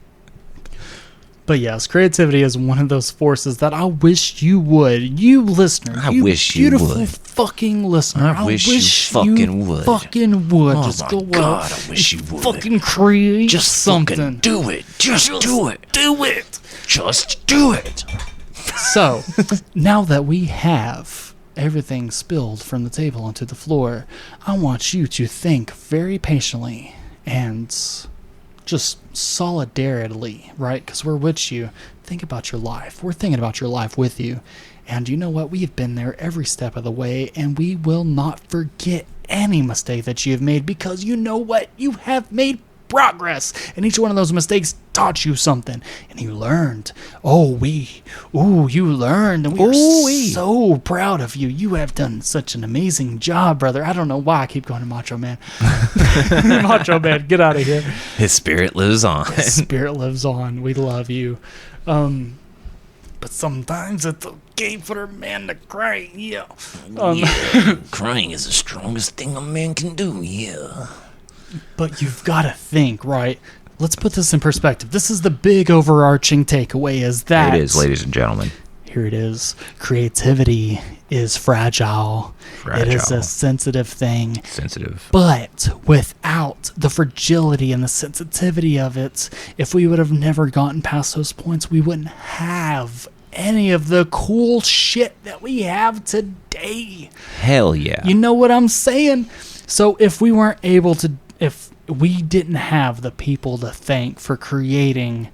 S2: But yes, creativity is one of those forces that I wish you would. You listener.
S1: I
S2: you
S1: wish you
S2: beautiful
S1: would.
S2: fucking listener.
S1: I wish you fucking would.
S2: Fucking would.
S4: Oh
S2: Just
S4: my
S2: go
S4: God,
S2: out
S4: I wish
S2: and
S4: you would.
S2: fucking create
S4: Just
S2: something.
S4: fucking do it. Just do it. Do it. Just do it.
S2: So, now that we have everything spilled from the table onto the floor, I want you to think very patiently and just solidarily, right? Because we're with you. Think about your life. We're thinking about your life with you. And you know what? We've been there every step of the way, and we will not forget any mistake that you have made, because you know what? You have made progress, and each one of those mistakes taught you something, and you learned. You learned, and we're so proud of you. You have done such an amazing job, brother. I don't know why I keep going to Macho Man. Macho Man, get out of here.
S1: His spirit lives on.
S2: Spirit lives on. We love you. But sometimes it's okay for a man to cry. Yeah.
S4: Yeah. Crying is the strongest thing a man can do. Yeah.
S2: But you've got to think, right? let's put this in perspective. This is the big overarching takeaway is that
S1: It is, ladies and gentlemen.
S2: here it is. Creativity is fragile. It is a sensitive thing.
S1: Sensitive.
S2: But without the fragility and the sensitivity of it, if we would have never gotten past those points, we wouldn't have any of the cool shit that we have today.
S1: Hell yeah.
S2: You know what I'm saying? So if we weren't able to, if we didn't have the people to thank for creating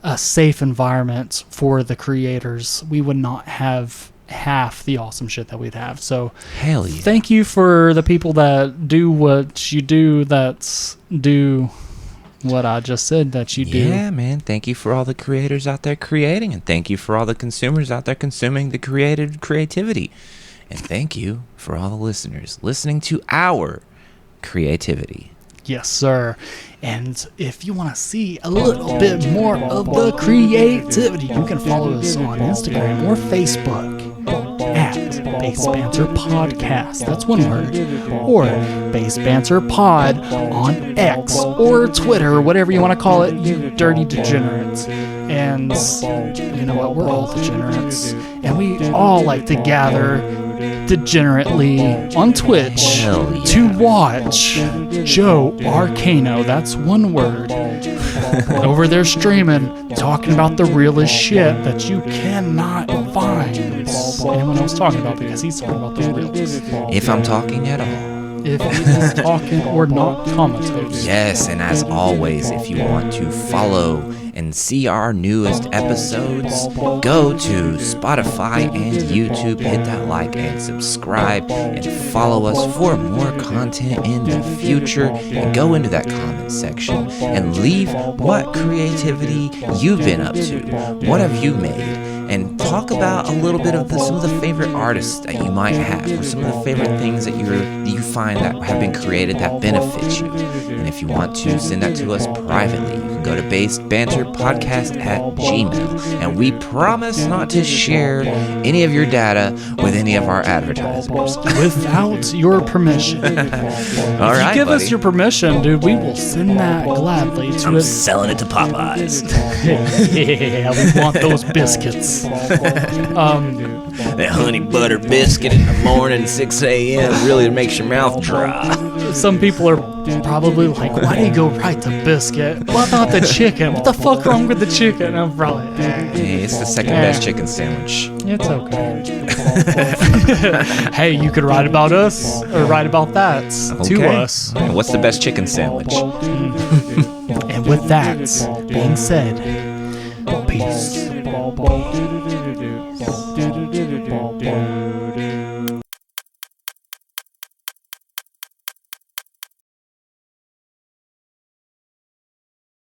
S2: a safe environment for the creators, we would not have half the awesome shit that we'd have. So
S1: Hell yeah.
S2: thank you for the people that do what you do, do what I just said that you do.
S1: Yeah, man. Thank you for all the creators out there creating, and thank you for all the consumers out there consuming the created creativity. And thank you for all the listeners listening to our creativity.
S2: Yes, sir. And if you want to see a little bit more of the creativity, you can follow us on Instagram or Facebook at Base Banter Podcast. That's one word. Or Base Banter Pod on X or Twitter, whatever you want to call it, you dirty degenerates. And you know what? We're all degenerates. And we all like to gather degenerately on Twitch
S1: Hell yeah.
S2: to watch Joe Arcano, that's one word, over there streaming, talking about the realest shit that you cannot find anyone else talking about, because he's talking about the realest.
S1: If I'm talking at all.
S2: If he's talking or not comatose.
S1: Yes, and as always, if you want to follow and see our newest episodes, go to Spotify and YouTube, hit that like and subscribe, and follow us for more content in the future. And go into that comment section and leave what creativity you've been up to. What have you made? And talk about a little bit of some of the favorite artists that you might have, or some of the favorite things that you find that have been created that benefit you. And if you want to send that to us privately, you can go to basedbanterpodcast@gmail.com, and we promise not to share any of your data with any of our advertisers.
S2: Without your permission.
S1: All
S2: If
S1: right,
S2: you give
S1: buddy.
S2: us your permission, dude, we will send that gladly to
S4: I'm
S2: us.
S4: selling it to Popeyes.
S2: Yeah, we want those biscuits.
S4: That honey butter biscuit in the morning, 6 a.m. really makes your mouth dry.
S2: Some people are probably like, why do you go right to biscuit? What about the chicken? What the fuck wrong with the chicken? I'm probably,
S1: Hey, it's the second best chicken sandwich.
S2: it's okay. Hey, you could write about us or write about that to
S1: Okay.
S2: us.
S1: And what's the best chicken sandwich?
S2: And with that being said, peace.